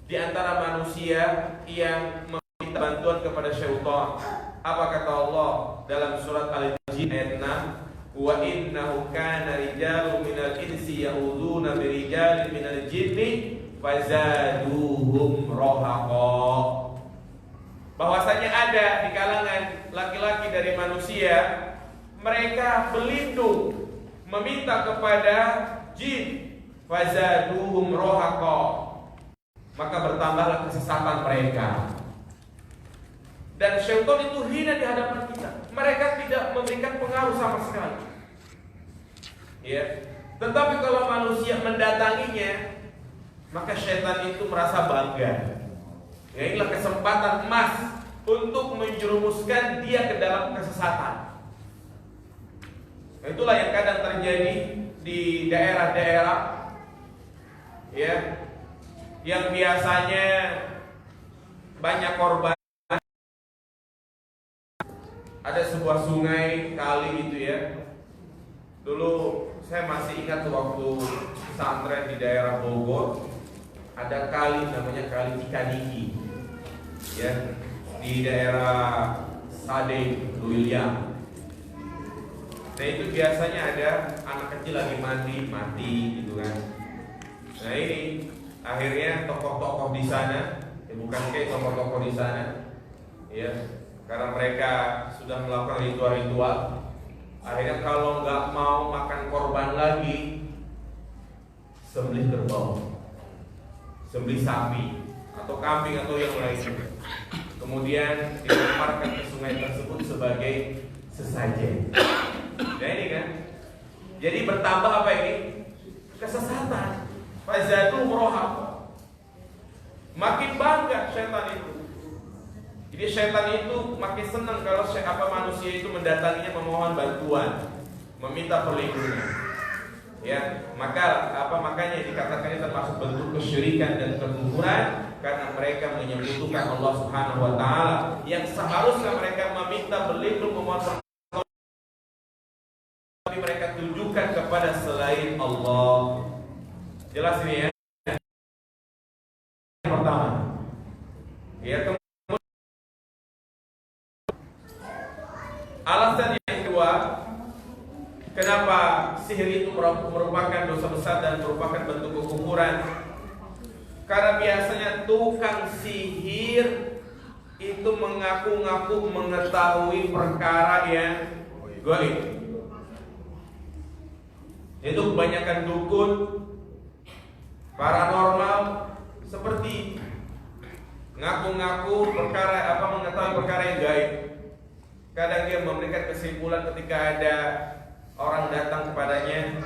di antara manusia yang meminta bantuan kepada syaitan. Apa kata Allah dalam surat Al-Jin ayat 6? wa innahu kana rijalun minal insi ya'udzuuna birijalin minal jinni fazaduhum rahaqa. Bahwasanya ada di kalangan laki-laki dari manusia, mereka berlindung meminta kepada jin, fazaduhum rahaqa, maka bertambahlah kesesatan mereka. Dan syaitan itu hina di hadapan kita. Mereka tidak memberikan pengaruh sama sekali. Ya. Tetapi kalau manusia mendatanginya, maka syaitan itu merasa bangga. Ya, inilah kesempatan emas untuk menjerumuskan dia ke dalam kesesatan. Itulah yang kadang terjadi di daerah-daerah, ya, yang biasanya banyak korban. Ada sebuah sungai, kali gitu ya. Dulu saya masih ingat waktu pesantren di daerah Bogor, ada kali namanya Kali Cikadiki, ya, di daerah Sade, Luiliang. Nah itu biasanya ada anak kecil lagi mati gitu kan. Nah ini akhirnya tokoh-tokoh di sana, ya bukan kayak tokoh-tokoh di sana, ya, karena mereka sudah melakukan ritual-ritual. Akhirnya kalau nggak mau makan korban lagi, sembelih kerbau, sembelih sapi atau kambing atau yang lain, kemudian dilemparkan ke sungai tersebut sebagai sesajen. Nah ini kan, jadi bertambah apa ini? Kesesatan. Fazadu rohab. Makin bangga syaitan itu. Jadi syaitan itu makin senang kalau manusia itu mendatanginya memohon bantuan, meminta perlindungan. Ya, makanya dikatakan ini termasuk bentuk kesyirikan dan kekufuran karena mereka menyebutkan Allah Subhanahu wa taala yang seharusnya mereka meminta berlindung memohon, tapi mereka tujukan kepada selain Allah. Jelas ini ya. Yang pertama, ya, alasan yang kedua, kenapa sihir itu merupakan dosa besar dan merupakan bentuk kekufuran? Karena biasanya tukang sihir itu mengaku-ngaku mengetahui perkara yang gaib. Itu kebanyakan dukun, paranormal seperti ngaku-ngaku mengetahui perkara yang gaib. Kadang dia memberikan kesimpulan ketika ada orang datang kepadanya,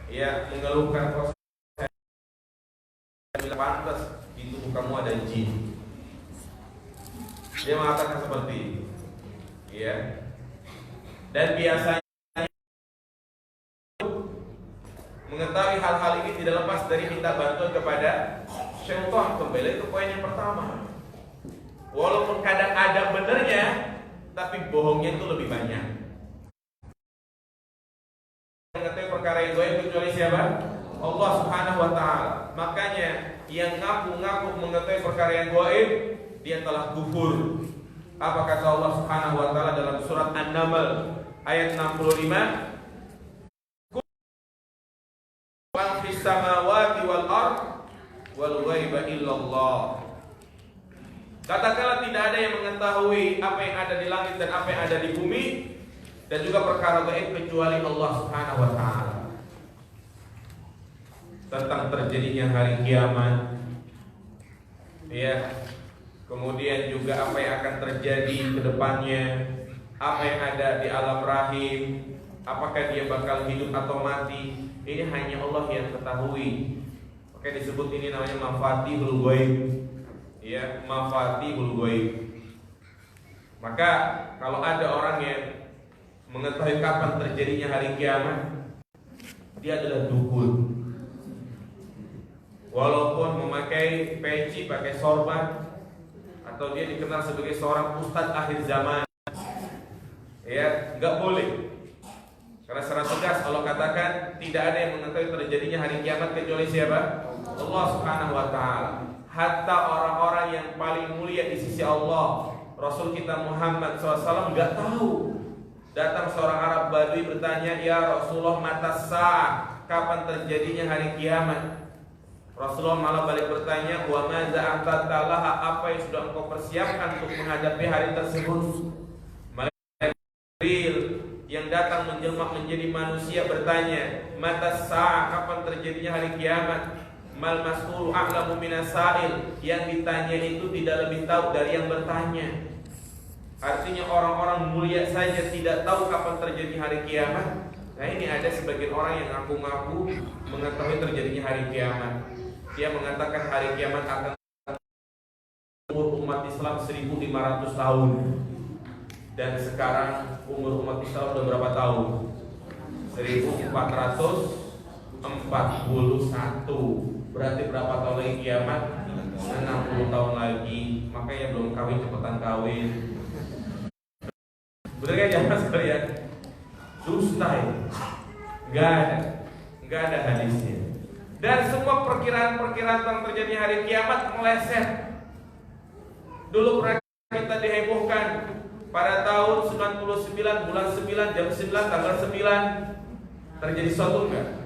ya, mengeluhkan proses bila pantas di tubuh kamu ada jin. Dia mengatakan seperti itu, ya. Dan biasanya mengetahui hal-hal ini tidak lepas dari minta bantuan kepada syaitan. Kembali ke poin yang pertama. Walaupun kadang ada benernya, tapi bohongnya itu lebih banyak. Mengetahui perkara yang gaib kecuali siapa? Allah Subhanahu wa taala. Makanya yang ngaku-ngaku mengetahui perkara yang gaib, dia telah kufur. Apa kata Allah Subhanahu wa taala dalam surat An-Naml ayat 65? Wa fis samawati wal ard wal ghaiba illallah. Katakanlah tidak ada yang mengetahui apa yang ada di langit dan apa yang ada di bumi dan juga perkara gaib kecuali Allah Subhanahu wa taala. Tentang terjadinya hari kiamat, ya, kemudian juga apa yang akan terjadi ke depannya, apa yang ada di alam rahim, apakah dia bakal hidup atau mati, ini hanya Allah yang ketahui. Maka disebut ini namanya mafatihul ghaib, ya, mafatihul ghaib. Maka kalau ada orang yang mengetahui kapan terjadinya hari kiamat, dia adalah dukun. Walaupun memakai peci, pakai sorban, atau dia dikenal sebagai seorang ustadz akhir zaman, ya, nggak boleh. Karena secara tegas Allah katakan tidak ada yang mengetahui terjadinya hari kiamat kecuali siapa? Allah Subhanahu wa taala. Hatta orang-orang yang paling mulia di sisi Allah, Rasul kita Muhammad SAW, nggak tahu Datang seorang Arab Badui bertanya, "Ya Rasulullah, mata sa'ah, kapan terjadinya hari kiamat?" Rasulullah malah balik bertanya, "Wa madza aqtalaha, apa yang sudah engkau persiapkan untuk menghadapi hari tersebut?" Malaikat Jibril yang datang menjelma menjadi manusia bertanya, "Mata sa'ah, kapan terjadinya hari kiamat?" Mal mas'ulu a'lamu minas sa'il, yang ditanya itu tidak lebih tahu dari yang bertanya. Artinya orang-orang mulia saja tidak tahu kapan terjadi hari kiamat. Nah, ini ada sebagian orang yang ngaku-ngaku mengetahui terjadinya hari kiamat. Dia mengatakan hari kiamat akan umur umat Islam 1500 tahun. Dan sekarang umur umat Islam sudah berapa tahun? 1441. Berarti berapa tahun lagi kiamat? 60 tahun lagi. Makanya belum kawin, cepetan kawin. Bener kan jamaah sekalian? Dusta ya? Gak ada hadisnya. Dan semua perkiraan-perkiraan tentang terjadinya hari kiamat meleset. Dulu pernah kita dihebohkan pada tahun 99 bulan 9 jam 9 tanggal 9 terjadi sesuatu enggak?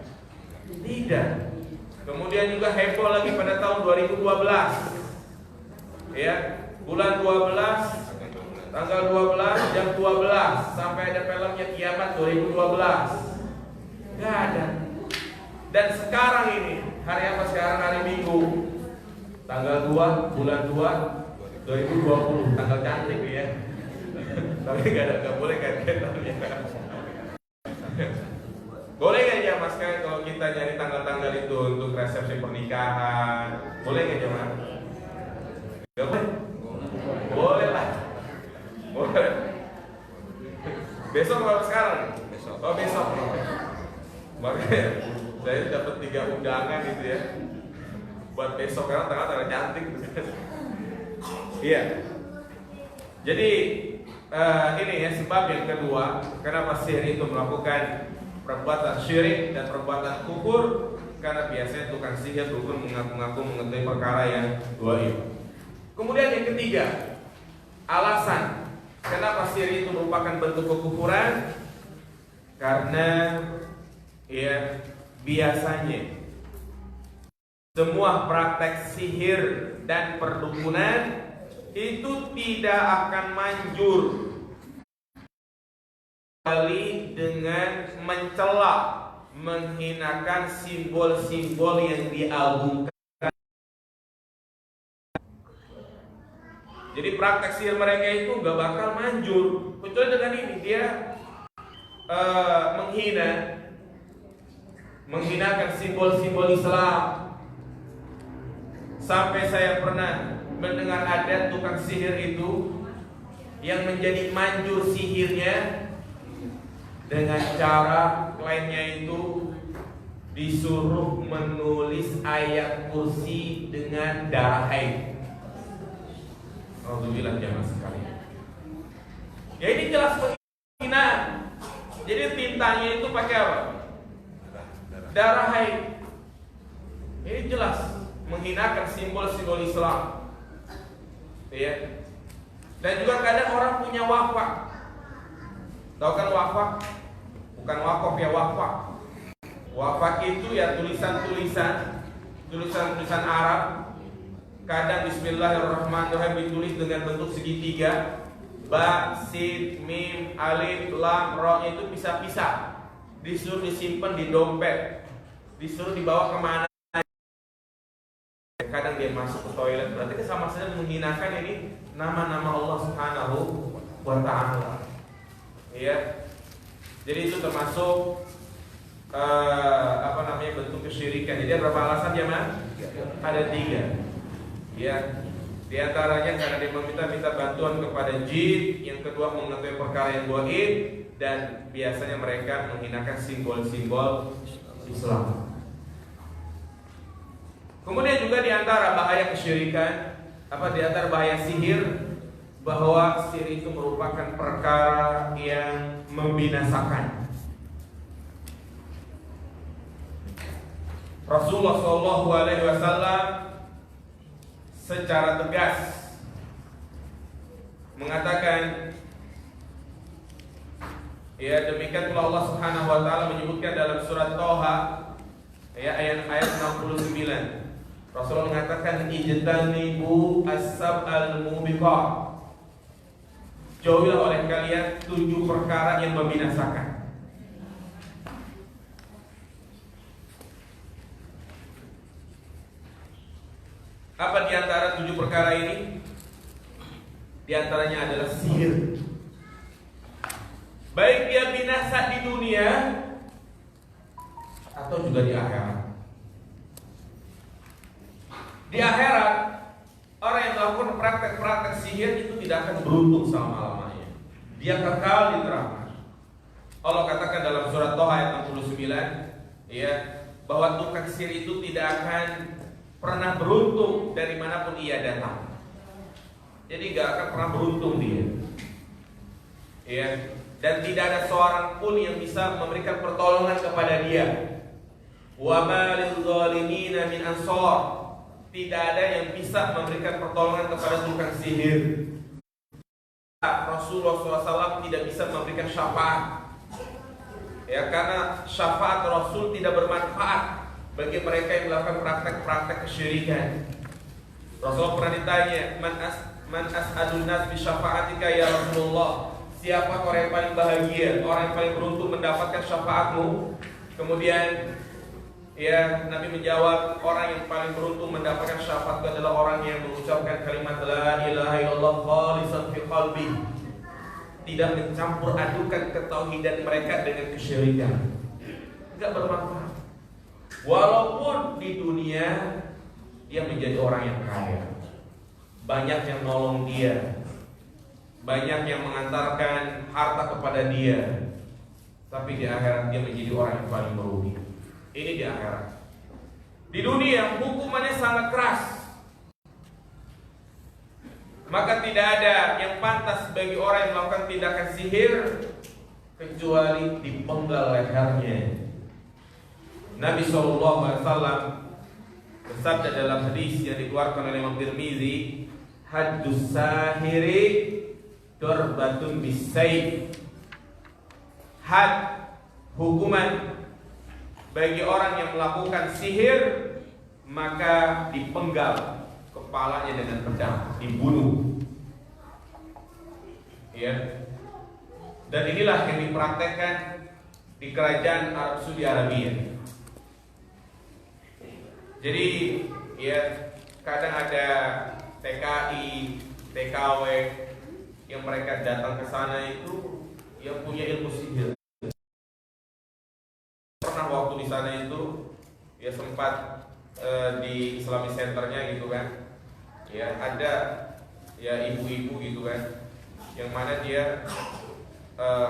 Tidak. Kemudian juga heboh lagi pada tahun 2012. Ya, bulan 12 tanggal 12 jam 12 sampai ada filmnya Kiamat 2012. Enggak ada. Dan sekarang ini hari apa sekarang? Hari Minggu tanggal 2 bulan 2 2020, tanggal cantik ya. Tapi enggak boleh kan kita. Boleh nggak ya mas kan kalau kita nyari tanggal-tanggal itu untuk resepsi pernikahan? Boleh nggak ya mas? Nggak boleh? Boleh lah. Boleh. Besok atau sekarang? Besok. Oh besok. Makanya saya dapat 3 undangan gitu ya. Buat besok karena tanggal cantik. Iya. Jadi ini ya sebab yang kedua kenapa sihir itu melakukan perbuatan syirik dan perbuatan kufur, karena biasanya tukang sihir dukun mengaku-ngaku mengetahui perkara yang gaib. Kemudian yang ketiga, alasan kenapa sihir itu merupakan bentuk kekufuran, karena ya biasanya semua praktek sihir dan perdukunan itu tidak akan manjur kali dengan mencela, menghinakan simbol-simbol yang diagungkan. Jadi praktek sihir mereka itu gak bakal manjur kecuali dengan ini dia menghinakan simbol-simbol Islam. Sampai saya pernah mendengar ada tukang sihir itu yang menjadi manjur sihirnya dengan cara kliennya itu disuruh menulis ayat kursi dengan darah haid. Alhamdulillah jamaah sekalian. Ya ini jelas penghinaan. Jadi tintanya itu pakai apa? Darah haid. Ini jelas menghinakan simbol-simbol Islam. Ya. Dan juga kadang orang punya wafak. Tahu kan wafak? Bukan wakaf ya, wafak. Wafak itu ya tulisan-tulisan Arab. Kadang Bismillahirrahmanirrahim ditulis dengan bentuk segitiga. Ba, sin, mim, alif, lam, ro itu pisah-pisah. Disuruh disimpan di dompet. Disuruh dibawa kemana? Kadang dia masuk ke toilet. Berarti sama saja menghinakan ini nama-nama Allah Subhanahu wa ta'ala. Ya, jadi itu termasuk bentuk kesyirikan. Jadi berapa alasan ya mas? Ada 3. Ya, di antaranya karena dia meminta bantuan kepada jin. Yang kedua mengetahui perkara yang gaib. Dan biasanya mereka menghinakan simbol-simbol Islam. Kemudian juga di antara bahaya kesyirikan, di antara bahaya sihir, bahwa sihir itu merupakan perkara yang membinasakan. Rasulullah SAW secara tegas mengatakan, Ya, demikian pula Allah Subhanahu wa taala menyebutkan dalam surat Thaha ya ayat 69. Rasulullah mengatakan ijtanibu as-sab'al mubiqat. Jauhilah oleh kalian 7 perkara yang membinasakan. Apa di antara 7 perkara ini? Di antaranya adalah sihir. Baik dia binasa di dunia atau juga di akhirat. Di akhirat, orang yang melakukan praktek-praktek sihir itu tidak akan beruntung selama-lamanya. Dia kekal di neraka. Allah katakan dalam surat Thaha ayat 69, ya, bahwa tukang sihir itu tidak akan pernah beruntung dari manapun ia datang. Jadi gak akan pernah beruntung dia. Ya, dan tidak ada seorang pun yang bisa memberikan pertolongan kepada dia. Wa ma lil-zalimina min ansar. Tidak ada yang bisa memberikan pertolongan kepada tukang sihir. Rasulullah SAW tidak bisa memberikan syafaat. Ya, karena syafaat Rasul tidak bermanfaat bagi mereka yang melakukan praktek-praktek kesyirikan. Rasulullah pernah ditanya, Man as'adun nas bi syafa'atika ya Rasulullah. Siapa orang yang paling bahagia, orang yang paling beruntung mendapatkan syafaatmu? Kemudian ya, Nabi menjawab, orang yang paling beruntung mendapatkan syafaat adalah orang yang mengucapkan kalimat la ilaha illallah khalisan fi qalbi, tidak mencampur adukan ketauhidan mereka dengan kesyirikan. Tidak bermanfaat. Walaupun di dunia dia menjadi orang yang kaya, banyak yang nolong dia, banyak yang mengantarkan harta kepada dia, tapi di akhirat dia menjadi orang yang paling merugi. Ini di akhirat. Di dunia hukumannya sangat keras. Maka tidak ada yang pantas bagi orang yang melakukan tindakan sihir kecuali dipenggal lehernya. Nabi SAW bersabda dalam hadis yang dikeluarkan oleh Imam Tirmizi, haddus sahiri dorbatun bisayf. Had, hukuman bagi orang yang melakukan sihir, maka dipenggal kepalanya dengan pedang, dibunuh. Ya. Dan inilah yang dipraktekkan di kerajaan Arab Saudi Arabia. Jadi ya, kadang ada TKI, TKW yang mereka datang ke sana itu yang punya ilmu sihir. Pernah waktu di sana itu ya sempat di Islamic Centernya gitu kan, ya ada ya ibu-ibu gitu kan, yang mana dia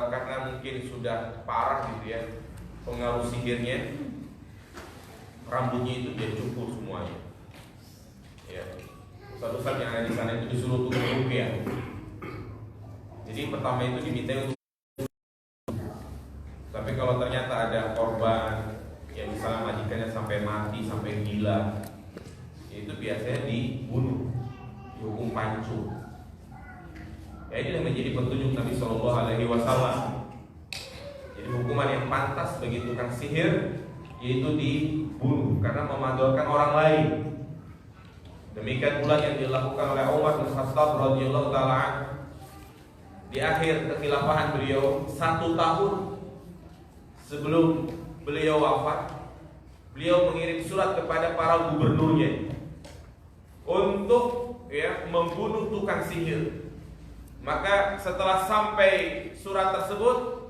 karena mungkin sudah parah gitu ya pengaruh sihirnya, rambutnya itu dia cukur semuanya. Ya, ustaz-ustaz yang ada di sana itu disuruh untuk ruqyah. Jadi pertama itu diminta untuk, tapi kalau ternyata ada korban yang misalnya majikannya sampai mati, sampai gila, itu biasanya dibunuh, dihukum pancung. Ya, ini yang menjadi petunjuk Nabi SAW. Jadi hukuman yang pantas bagi tukang sihir yaitu dibunuh karena memadorkan orang lain. Demikian pula yang dilakukan oleh Umar bin Khattab radhiyallahu taala di akhir kekhilafahan beliau, 1 tahun sebelum beliau wafat, beliau mengirim surat kepada para gubernurnya untuk ya membunuh tukang sihir. Maka setelah sampai surat tersebut,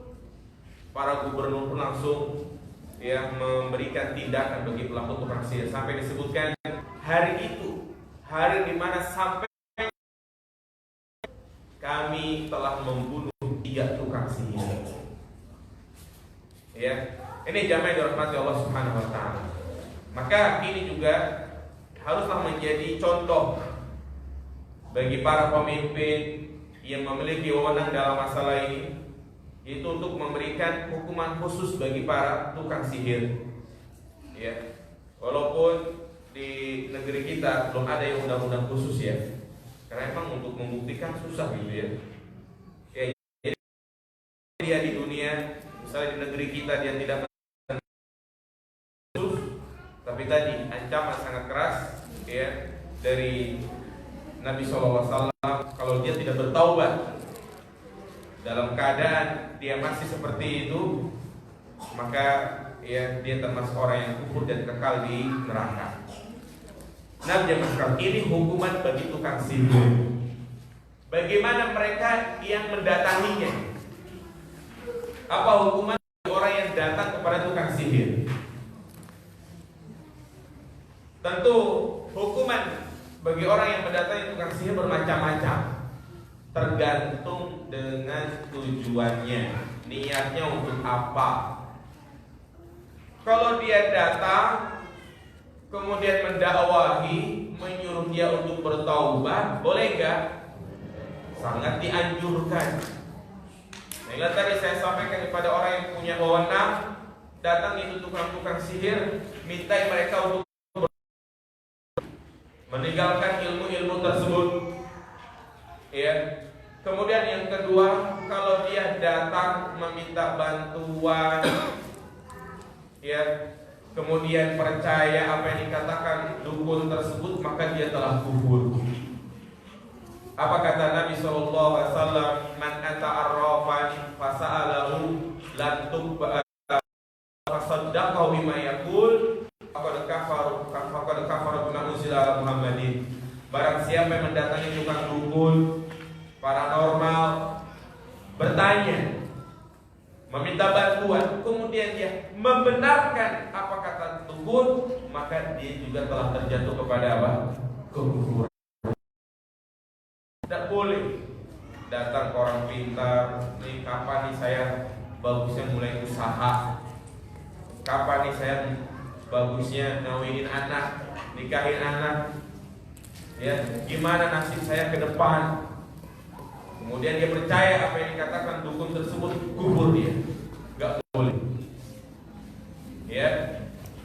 para gubernur pun langsung ya memberikan tindakan bagi pelaku tukang sihir, sampai disebutkan hari itu hari di mana sampai kami telah membunuh 3 tukang sihir. Ya, ini jamaah yang dirahmati Allah Subhanahu wa taala. Maka ini juga haruslah menjadi contoh bagi para pemimpin yang memiliki wewenang dalam masalah ini, yaitu untuk memberikan hukuman khusus bagi para tukang sihir. Ya, walaupun di negeri kita belum ada yang undang-undang khusus ya, karena emang untuk membuktikan susah gitu ya. Ya, jadi dia di dunia, misalnya di negeri kita dia tidak tapi tadi ancaman sangat keras ya dari Nabi SAW, kalau dia tidak bertaubat dalam keadaan dia masih seperti itu, maka ya dia termasuk orang yang kufur dan kekal di neraka. Nah, jemaah sekalian, ini hukuman bagi tukang sihir. Bagaimana mereka yang mendatanginya? Apa hukuman bagi orang yang datang kepada tukang sihir? Tentu hukuman bagi orang yang mendatangi tukang sihir bermacam-macam, tergantung dengan tujuannya, niatnya untuk apa. Kalau dia datang kemudian mendakwahi, menyuruh dia untuk bertaubat, boleh enggak? Sangat dianjurkan. Nah, tadi saya sampaikan kepada orang yang punya wewenang, datang itu tukang-tukang sihir, minta mereka untuk meninggalkan ilmu-ilmu tersebut. Ya. Kemudian yang kedua, kalau dia datang meminta bantuan, ya, kemudian percaya apa yang dikatakan dukun tersebut, maka dia telah kufur. Apa kata Nabi SAW? Man ata arrafan fasa'alahu lan tuqba fasaddaqahu bima yaqul faqad kafara bima unzila ala Muhammadin. Barang siapa yang mendatangi tukang dukun paranormal, bertanya, meminta bantuan, kemudian dia membenarkan apa kata dukun, maka dia juga telah terjatuh kepada apa? Kekufuran. Tidak boleh datang ke orang pintar, nih kapan nih saya bagusnya mulai usaha, kapan nih saya bagusnya ngawinin anak, nikahin anak, ya, gimana nasib saya ke depan. Kemudian dia percaya apa yang dikatakan dukun tersebut, kufur dia, nggak boleh. Ya.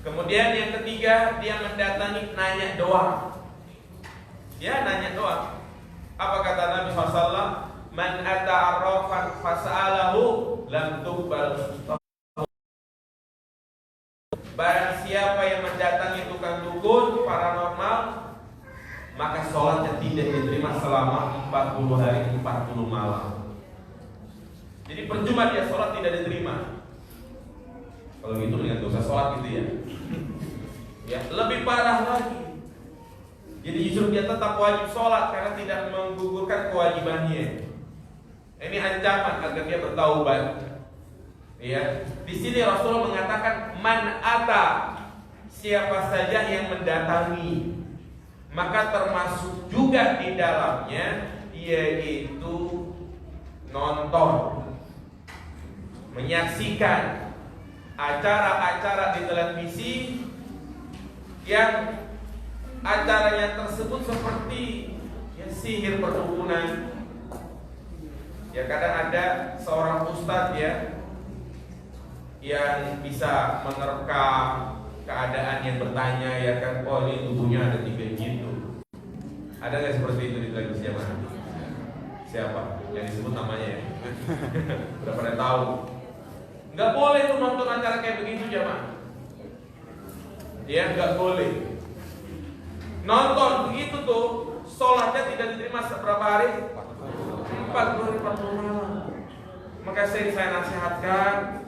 Kemudian yang ketiga, dia mendatangi nanya doang. Ya, nanya doang. Apa kata Nabi SAW? Man ata arrafan fasa'alahu lam tuqbal. Barang siapa yang mendatangi tukang dukun paranormal, maka sholatnya tidak diterima selama 40 hari 40 malam. Jadi percuma dia sholat tidak diterima. Kalau gitu dengan dosa sholat gitu ya. Ya, lebih parah lagi. Jadi justru dia tetap wajib sholat karena tidak menggugurkan kewajibannya. Ini ancaman agar dia bertaubat. Ya, di sini Rasulullah mengatakan man ata, siapa saja yang mendatangi, maka termasuk juga di dalamnya yaitu nonton, menyaksikan acara-acara di televisi yang acaranya tersebut seperti ya, sihir perdukunan. Ya, kadang ada seorang ustadz ya yang bisa menerka keadaan yang bertanya ya kan, oh ini tubuhnya ada 3 gitu. Ada nggak seperti itu di televisi mana? Siapa yang disebut namanya ya? Udah pada tahu. Nggak boleh tuh nonton acara kayak begitu jamaah. Ya nggak boleh. Nonton begitu tuh, sholatnya tidak diterima seberapa hari? 40 malam. Maka saya nasihatkan,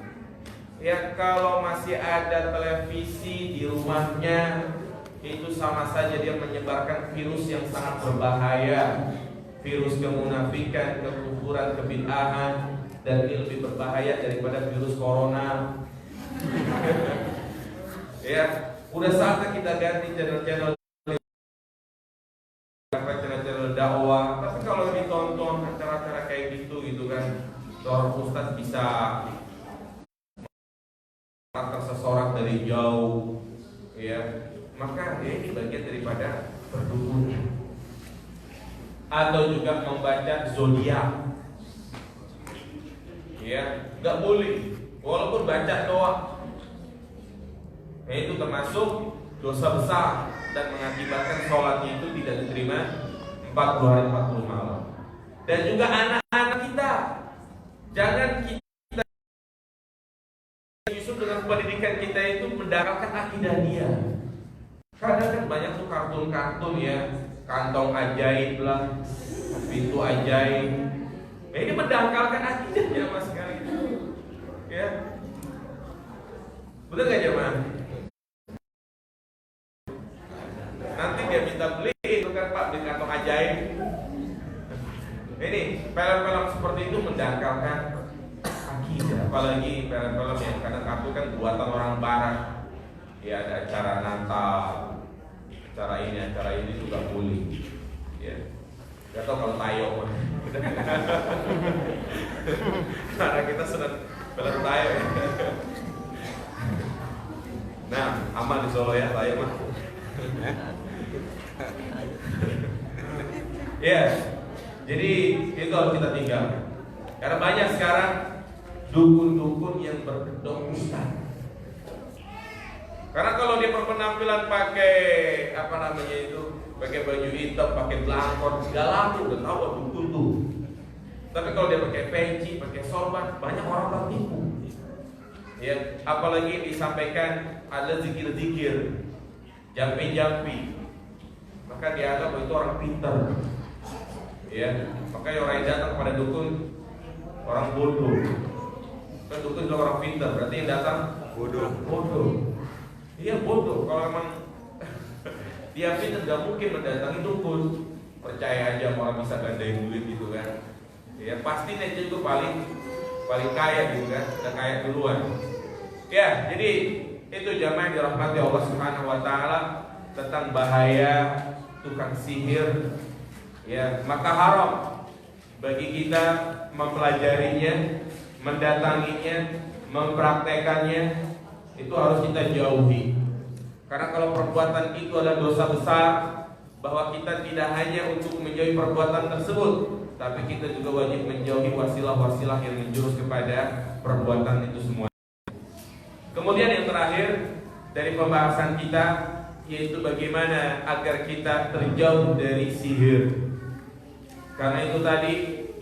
ya kalau masih ada televisi di rumahnya, itu sama saja dia menyebarkan virus yang sangat berbahaya, virus kemunafikan, kekufuran, kebid'ahan, dan ini lebih berbahaya daripada virus corona. Ya, udah saatnya kita ganti channel-channel dakwah. Tapi kalau ditonton acara-acara kayak gitu kan, seorang ustadz bisa mengangkat seseorang dari jauh, ya, maka ini bagian daripada perdukunan. Atau juga membaca zodiak, ya, nggak boleh, walaupun baca doang. Nah, itu termasuk dosa besar dan mengakibatkan sholatnya itu tidak diterima 40 hari 40 malam. Dan juga anak-anak kita, jangan kita maksud dengan pendidikan kita itu mendangkalkan akidah dia. Kadang kan banyak tuh kartun-kartun ya, kantong ajaib lah, pintu ajaib. Nah, ini mendangkalkan akidahnya mas sekali. Ya, betul gak jemaah? Nanti dia minta beli itu kan Pak di kantong ajaib. Ini film-film seperti itu mendangkalkan akidah, apalagi film-film yang kadang kartu kan buatan orang barat. Ya ada acara Natal, acara ini juga boleh. Ya, gak tau kalau tayo. Karena kita sudah film tayo. Nah, aman di Solo ya tayo mah. Ya, jadi itu harus kita tinggal. Karena banyak sekarang dukun-dukun yang berkedok ustaz. Karena kalau dia berpenampilan pakai pakai baju hitam, pakai belangkon, gak laku, udah tahu dukun tuh. Tapi kalau dia pakai peci, pakai sorban, banyak orang tertipu. Ya, apalagi disampaikan ada zikir-zikir, jampi-jampi, maka dianggap itu orang pintar. Ya, makanya orang yang datang kepada dukun orang bodoh. Kan dukun juga orang pintar, berarti yang datang bodoh. Iya bodoh. Kalau memang dia pintar, nggak mungkin mendatangi dukun. Percaya aja orang bisa gandain duit gitu kan. Ya pasti netizen itu paling kaya gitu kan, udah kaya duluan. Ya, jadi itu jamaah dirahmati Allah Subhanahu wa taala tentang bahaya tukang sihir. Ya, maka haram bagi kita mempelajarinya, mendatanginya, mempraktekannya, itu harus kita jauhi. Karena kalau perbuatan itu adalah dosa besar, bahwa kita tidak hanya untuk menjauhi perbuatan tersebut, tapi kita juga wajib menjauhi wasilah-wasilah yang menjurus kepada perbuatan itu semua. Kemudian yang terakhir dari pembahasan kita, yaitu bagaimana agar kita terjauh dari sihir. Karena itu tadi,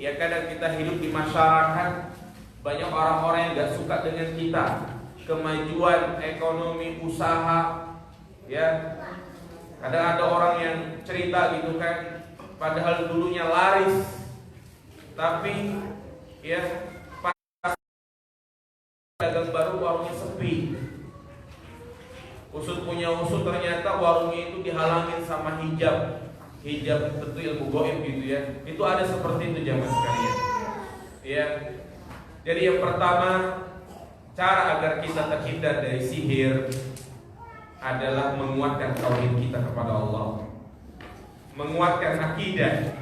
ya kadang kita hidup di masyarakat, banyak orang-orang yang gak suka dengan kita, kemajuan ekonomi, usaha, ya. Kadang ada orang yang cerita gitu kan, padahal dulunya laris, tapi ya pas dagang baru warungnya sepi. Usut punya usut, ternyata warungnya itu dihalangin sama hijab tentu ilmu gaib gitu ya. Itu ada seperti itu jamaah sekalian. Ya. Jadi yang pertama, cara agar kita terhindar dari sihir adalah menguatkan tauhid kita kepada Allah, menguatkan akidah,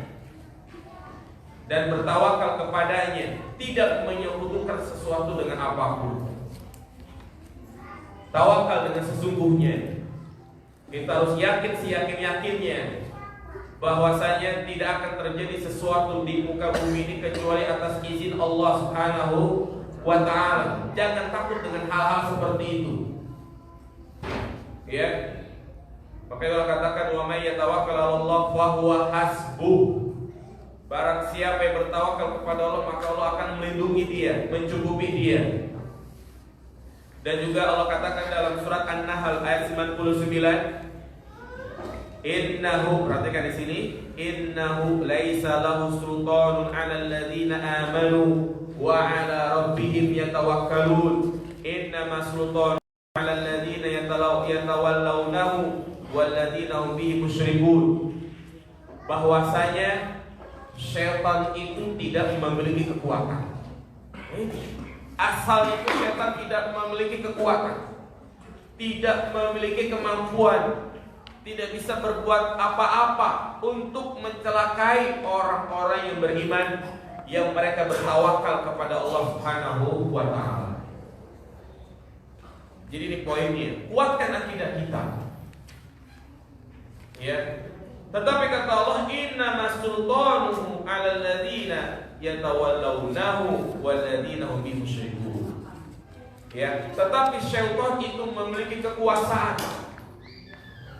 dan bertawakal kepadanya, tidak menyekutukan sesuatu dengan apapun. Tawakal dengan sesungguhnya. Kita harus yakin seyakin-yakinnya bahwasanya tidak akan terjadi sesuatu di muka bumi ini kecuali atas izin Allah Subhanahu wa ta'ala. Jangan takut dengan hal-hal seperti itu. Ya. Maka Allah katakan wa may yatawakkal 'ala Allah fa huwa hasbuh. Barang siapa yang bertawakal kepada Allah, maka Allah akan melindungi dia, mencukupi dia. Dan juga Allah katakan dalam surat An-Nahl ayat 99, innahu, perhatikan di sini, innahu laisa lahu sultanun 'alal ladzina amanu wa 'ala rabbihim yatawakkalun. Innama sultanu 'alal ladzina yatawallawnahu wal ladzina hum bihi musyrikun. Bahwasanya syaitan itu tidak memiliki kekuatan. Asal itu syaitan tidak memiliki kekuatan, tidak memiliki kemampuan, tidak bisa berbuat apa-apa untuk mencelakai orang-orang yang beriman, yang mereka bertawakal kepada Allah Subhanahu wa ta'ala. Jadi ini poinnya, kuatkan akidah kita. Ya. Tetapi kata Allah, innamas sultanuhu 'alal ladzina yatawallawnahu wal ladzina hum bihi musyrikun. Ya, tetapi syaitan itu memiliki kekuasaan.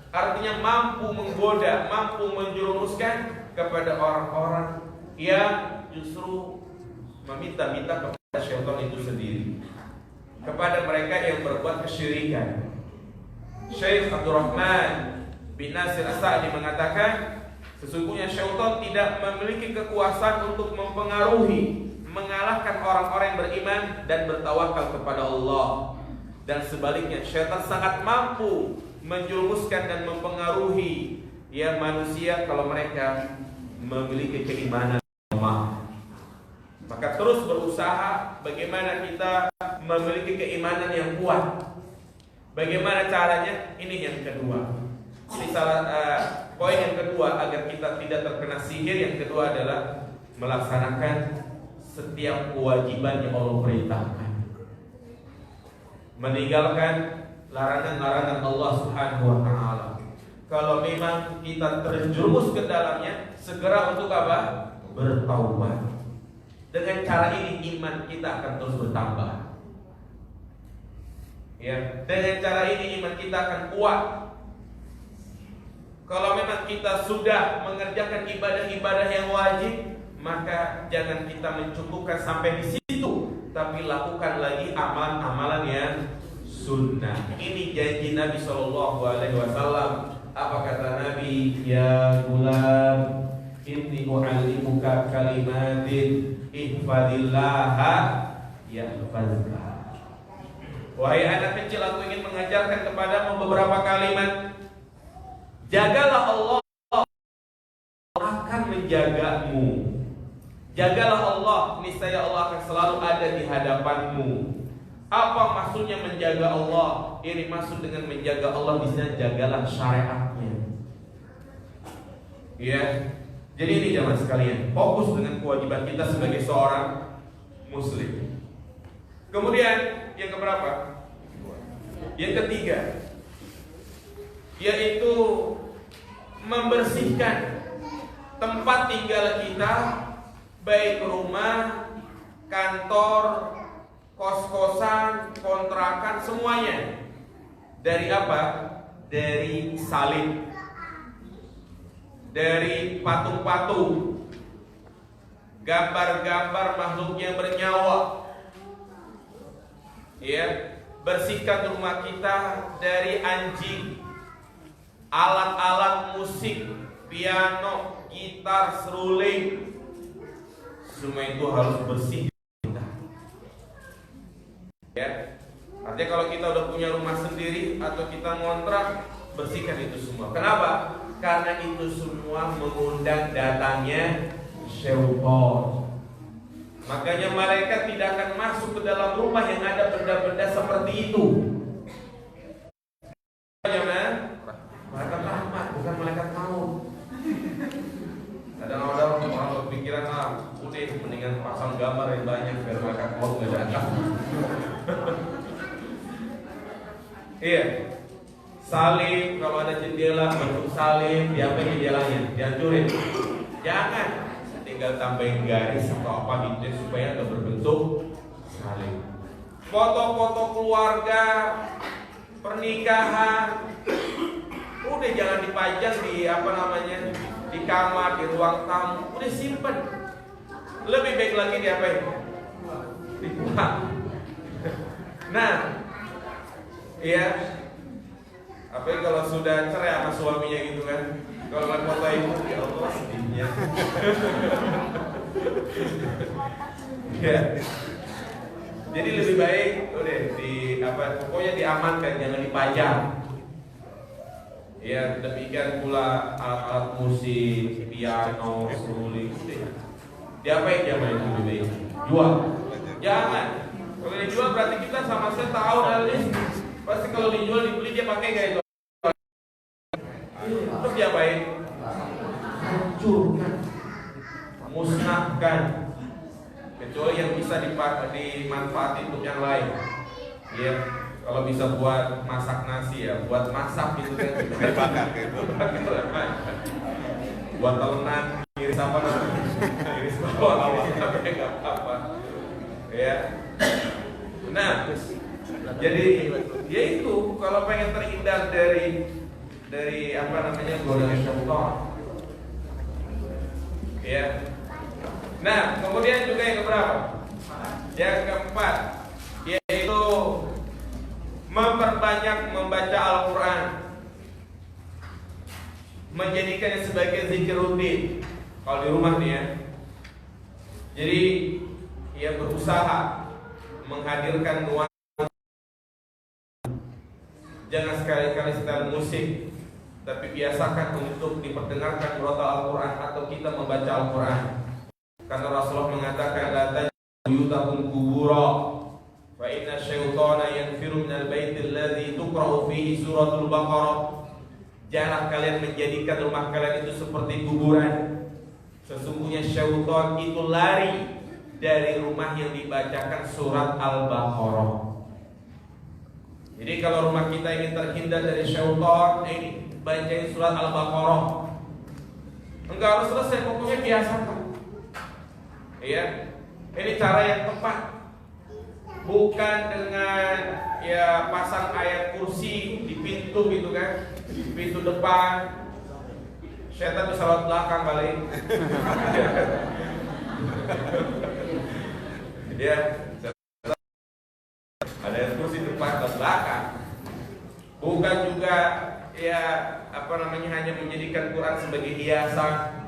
Artinya mampu menggoda, mampu menjerumuskan kepada orang-orang yang justru meminta-minta kepada syaitan itu sendiri. kepada mereka yang berbuat kesyirikan. Syekh Abdurrahman bin Nasir As-Sa'di mengatakan, sesungguhnya syaitan tidak memiliki kekuasaan untuk mempengaruhi, mengalahkan orang-orang yang beriman dan bertawakal kepada Allah. Dan sebaliknya, syaitan sangat mampu menjerumuskan dan mempengaruhi manusia kalau mereka memiliki keimanan lemah. Maka terus berusaha bagaimana kita memiliki keimanan yang kuat. Bagaimana caranya? Ini yang kedua. Ini poin yang kedua agar kita tidak terkena sihir. Yang kedua adalah melaksanakan setiap kewajiban yang Allah perintahkan, meninggalkan larangan-larangan Allah Subhanahu wa taala. Kalau memang kita terjerumus ke dalamnya, segera untuk apa? Bertaubat. Dengan cara ini iman kita akan terus bertambah. Ya, dengan cara ini iman kita akan kuat. Kalau memang kita sudah mengerjakan ibadah-ibadah yang wajib, maka jangan kita mencukupkan sampai di situ, tapi lakukan lagi amalan-amalan yang sunnah. Ini janji Nabi SAW. Apa kata Nabi? Ya gulam, inni u'allimuka kalimatin ihfadillaha yahfazka. Wahai anak kecil, aku ingin mengajarkan kepadamu beberapa kalimat. Jagalah Allah, akan menjagamu. Jagalah Allah, niscaya Allah akan selalu ada di hadapanmu. Apa maksudnya menjaga Allah? Ini maksud dengan menjaga Allah di sana, jagalah syariatnya. Ya. Jadi ini jemaah sekalian, fokus dengan kewajiban kita sebagai seorang muslim. Kemudian yang keberapa? Yang ketiga, yaitu membersihkan tempat tinggal kita, baik rumah, kantor, kos-kosan, kontrakan, semuanya. Dari apa? Dari salib, dari patung-patung, gambar-gambar makhluk yang bernyawa. Ya, bersihkan rumah kita dari anjing, alat-alat musik, piano, gitar, seruling, semua itu harus bersih. Ya, artinya kalau kita udah punya rumah sendiri atau kita ngontrak, bersihkan itu semua. Kenapa? Karena itu semua mengundang datangnya syaitan. Makanya malaikat tidak akan masuk ke dalam rumah yang ada benda-benda seperti itu. Jangan, malaikat rahmat, bukan malaikat maut. Kadang-kadang orang berpikiran, udah mendingan pasang gambar yang banyak biar malaikat maut nggak datang. Iya. Salib, kalau ada jendela bentuk salib, diapain jendelanya? Dihancurin. Jangan, tinggal tambahin garis atau apa gitu supaya nggak berbentuk salib. Foto-foto keluarga, pernikahan, udah jangan dipajang di di kamar, di ruang tamu, udah simpen. Lebih baik lagi diapain? Dibuang. Nah, iya. Apalagi kalau sudah cerai sama suaminya gitu kan. Kalau lihat foto itu, ya Allah sedihnya. Ya. Jadi lebih baik udah pokoknya diamankan, jangan dipajang. Ya, demikian pula alat-alat musik, piano, seruling, diapain itu lebih baik? Jual. Jangan. Kalau dijual berarti kita sama saya tahu pasti kalau dijual dibeli dia pakai nggak itu? Terus diapain? Hancurkan, musnahkan. Kecuali yang bisa dimanfaatkan untuk yang lain. Ya, kalau bisa buat masak nasi ya, buat masak gitu kan. Dibakar gitu. Buat telenan, iris apa namanya? Iris bawah, tapi nggak apa-apa. Ya. Nah, jadi ya itu kalau pengen terhindar dari godaan syaitan. Ya. Nah, kemudian juga yang keberapa? Yang keempat, yaitu memperbanyak membaca Al-Quran, menjadikannya sebagai zikir rutin kalau di rumah nih ya. Jadi ia berusaha menghadirkan nuansa. Jangan sekali-kali setel musik, tapi biasakan untuk diperdengarkan murotal Al-Quran atau kita membaca Al-Quran. Karena Rasulullah mengatakan la taj'alu qubura fa inna syaitana yanfiru minal baitil ladzi tuqra'u fihi suratul Baqarah. Janganlah kalian menjadikan rumah kalian itu seperti kuburan. Sesungguhnya syaitan itu lari dari rumah yang dibacakan surat Al-Baqarah. Jadi kalau rumah kita ingin terhindar dari syaitan, ini bacain surat Al-Baqarah. Enggak harus selesai, pokoknya biasakan. Ya, ini cara yang tepat. Bukan dengan ya pasang ayat kursi di pintu gitu kan, di pintu depan. Syaitan bisa lewat belakang balik. Ya, ada yang kursi depan dan belakang. Bukan juga ya hanya menjadikan Quran sebagai hiasan.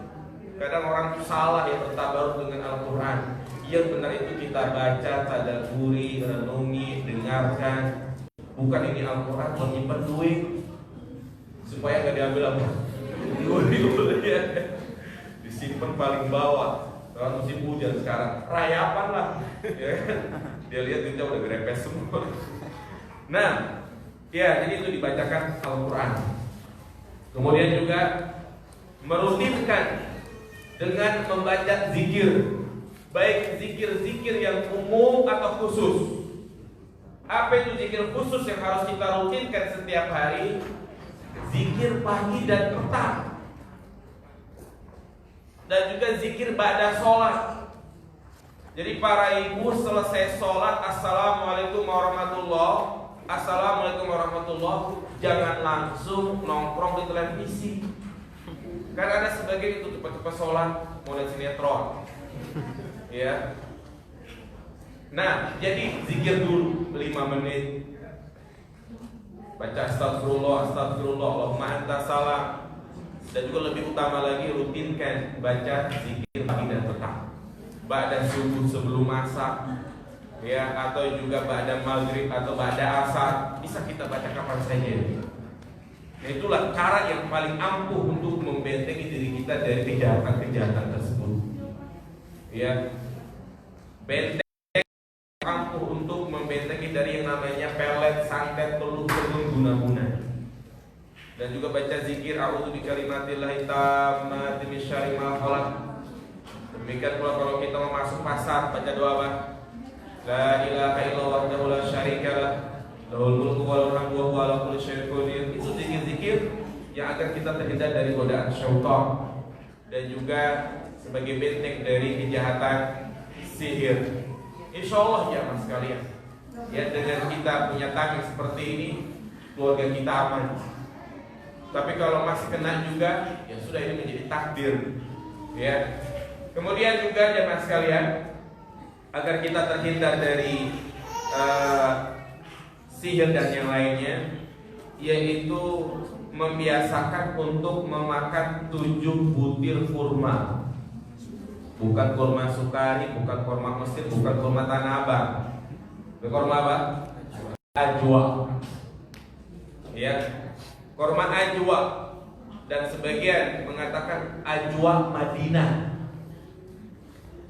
Kadang orang itu salah ya bertabaruk dengan Al-Quran. Yang benar itu kita baca, tadabburi, renungi, dengarkan. Bukan ini Al-Quran menyimpan duit supaya nggak diambil apa? Duit ya. Disimpan paling bawah. Kalau musim hujan sekarang rayapan lah. Ya. Dia lihat duitnya udah grepes semua. Nah, ya jadi itu dibacakan Al-Quran. Kemudian juga merutinkan dengan membaca zikir, baik zikir-zikir yang umum atau khusus. Apa itu zikir khusus yang harus kita rutinkan setiap hari? Zikir pagi dan petang, dan juga zikir ba'da sholat. Jadi para ibu selesai sholat, assalamualaikum warahmatullah, assalamualaikum warahmatullah, jangan langsung nongkrong di televisi. Karena ada sebagian itu cepat-cepat sholat mau lihat sinetron, ya. Nah, jadi zikir dulu 5 menit. Baca astagfirullah, astagfirullah, Allahumma anta salam. Dan juga lebih utama lagi rutinkan baca zikir pagi dan petang. Ba'da subuh sebelum masak, ya, atau juga ba'da maghrib atau ba'da asar, bisa kita baca kapan saja. Nah, itulah cara yang paling ampuh untuk membentengi diri kita dari kejahatan-kejahatan tersebut. Ya, benteng ampuh untuk membentengi dari yang namanya pelet, santet, peluru, guna-guna. Dan juga baca zikir a'udzu bikalimatillahi tammati min syarri ma khalaq. Demikian pula kalau kita mau masuk pasar, baca doa apa? La ilaha illallah wahdahu la syarikalah, lahul mulku wa lahul hamdu wa huwa ala kulli syai'in qadir. Itu zikir-zikir yang akan kita terhindar dari godaan syaitan dan juga sebagai benteng dari kejahatan sihir. Insyaallah ya mas sekalian, ya dengan kita punya taktik seperti ini, keluarga kita aman. Tapi kalau masih kena juga, ya sudah, ini menjadi takdir. Ya. Kemudian juga jemaah sekalian, agar kita terhindar dari sihir dan yang lainnya, yaitu membiasakan untuk memakan 7 butir kurma. Bukan kurma Sukari, bukan kurma Mesir, bukan kurma Tanah Abang. Kurma apa? Ajwa. Ya. Kurma ajwa, dan sebagian mengatakan ajwa Madinah.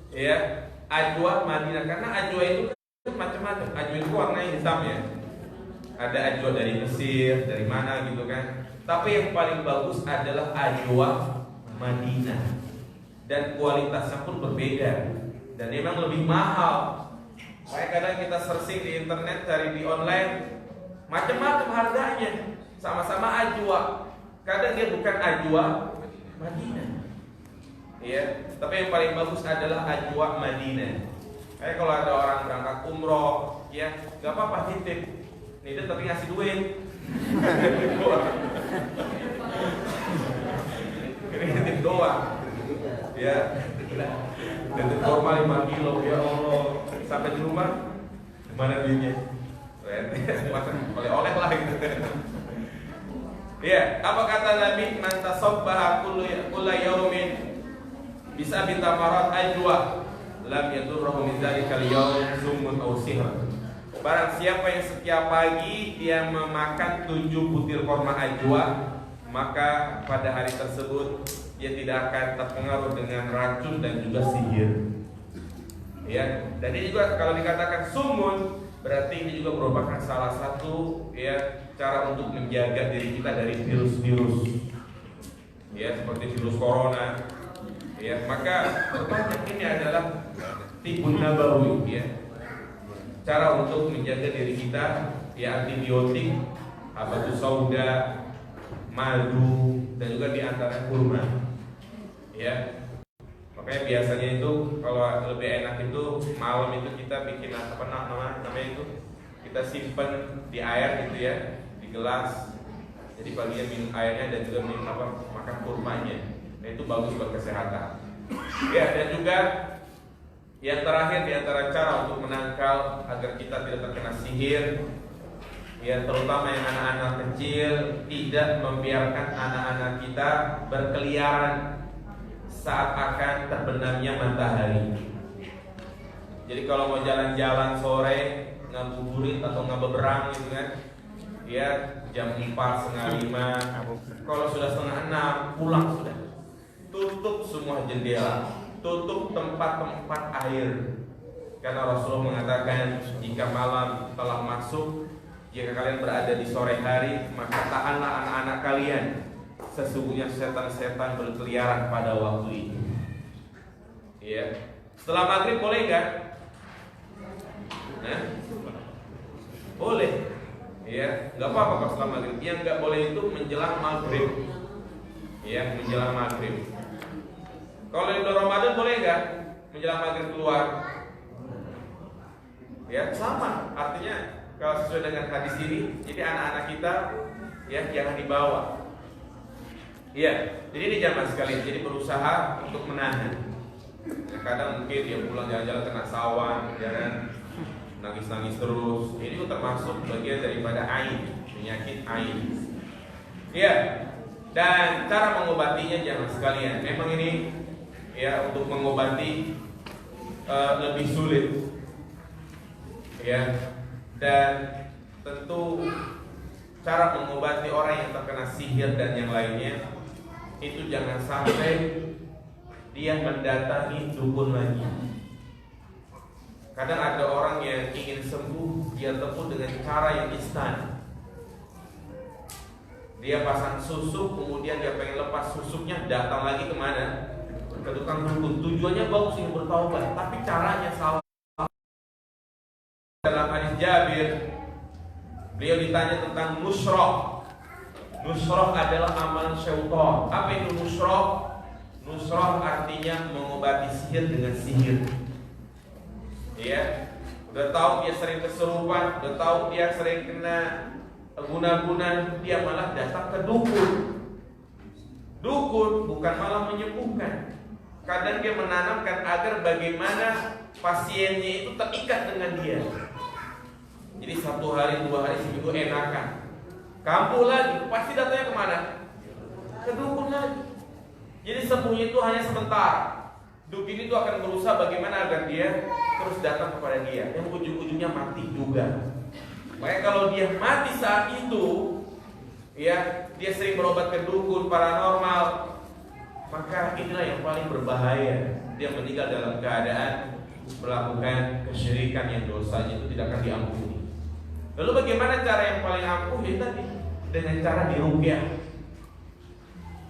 Ya, ajwa Madinah, karena ajwa itu kan macam-macam. Ajwa itu warnanya hitam ya. Ada ajwa dari Mesir, dari mana gitu kan. Tapi yang paling bagus adalah ajwa Madinah. Dan kualitasnya pun berbeda. Dan memang lebih mahal. Kayak kadang kita searching di internet, cari di online, macam-macam harganya. Sama-sama ajwa. Kadang dia bukan ajwa Madinah. Ya, tapi yang paling bagus adalah ajwa Madinah. Kayak kalau ada orang berangkat umroh, ya, gak apa-apa titip. Nih dia tapi ngasih duit. Ini titip doang. Ya. Titip kurma 5 kilo, ya Allah. Sampai di rumah, mana duitnya? oleh-oleh lah gitu. Ya, apa kata Nabi? Man tasabbaha kulla yaumin bisa bitamarat ajwa lam yadurruhu min dzalikal yaum summun aw sihr. Barang siapa yang setiap pagi dia memakan 7 butir korma ajwa, maka pada hari tersebut dia tidak akan terpengaruh dengan racun dan juga sihir. Ya, dan ini juga kalau dikatakan sumun, berarti ini juga merupakan salah satu ya cara untuk menjaga diri kita dari virus-virus. Ya, seperti virus corona. Ya, maka perbanyak ini adalah tibun nabawi ya. Cara untuk menjaga diri kita ya antibiotik, habatus sauda, madu dan juga diantara kurma. Ya. Makanya biasanya itu kalau lebih enak itu malam itu kita bikin apa namanya itu kita simpen di air gitu ya, di gelas. Jadi paginya minum airnya dan juga minum makan kurmanya. Nah itu bagus buat kesehatan. Ya, dan juga yang terakhir di antara cara untuk menangkal agar kita tidak terkena sihir, ya terutama yang anak-anak kecil, tidak membiarkan anak-anak kita berkeliaran saat akan terbenamnya matahari. Jadi kalau mau jalan-jalan sore, ngabuburit atau ngabeberang gitu kan, ya jam 4, setengah 5. Kalau sudah setengah 6 pulang sudah. Tutup semua jendela, tutup tempat-tempat air. Karena Rasulullah mengatakan jika malam telah masuk, jika kalian berada di sore hari, maka tahanlah anak-anak kalian. Sesungguhnya setan-setan berkeliaran pada waktu itu. Ya. Setelah maghrib boleh nggak? Nah, boleh. Ya, nggak apa-apa kalau setelah maghrib. Yang nggak boleh itu menjelang maghrib. Ya, menjelang maghrib. Kalau di bulan Ramadan boleh nggak menjelang maghrib keluar? Ya, sama. Artinya kalau sesuai dengan hadis ini, jadi anak-anak kita ya jangan dibawa. Iya, jadi ini jamaah sekalian, jadi berusaha untuk menahan. Ya, kadang mungkin dia pulang jalan-jalan kena sawan, jangan nangis-nangis terus. Ini juga termasuk bagian daripada ain, penyakit ain. Iya, dan cara mengobatinya jamaah sekalian, memang ini ya untuk mengobati lebih sulit. Ya, dan tentu cara mengobati orang yang terkena sihir dan yang lainnya itu jangan sampai dia mendatangi dukun lagi. Kadang ada orang yang ingin sembuh, dia tempuh dengan cara yang instan. Dia pasang susuk, kemudian dia pengen lepas susuknya, datang lagi kemana? Ke tukang dukun. Tujuannya bagus ingin bertaubat, tapi caranya salah. Dalam hadis Jabir, beliau ditanya tentang nusrah. Nusrah adalah amalan syaitan. Apa itu nusrah? Nusrah artinya mengobati sihir dengan sihir. Ya, udah tahu dia sering kesurupan, udah tahu dia sering kena guna-guna, dia malah datang ke dukun. Dukun bukan malah menyembuhkan. Kadang dia menanamkan agar bagaimana pasiennya itu terikat dengan dia. Jadi 1 hari, 2 hari, seminggu enakan. Kampuh lagi, pasti datanya kemana? Ke dukun lagi. Jadi sembuhnya itu hanya sebentar. Dukun itu akan berusaha bagaimana agar dia terus datang kepada dia. Yang ujung-ujungnya mati juga. Makanya kalau dia mati saat itu, ya dia sering berobat ke dukun paranormal, maka inilah yang paling berbahaya. Dia meninggal dalam keadaan melakukan kesyirikan yang dosanya itu tidak akan diampuni. Lalu bagaimana cara yang paling ampuh? Ya tadi dengan cara diruqyah.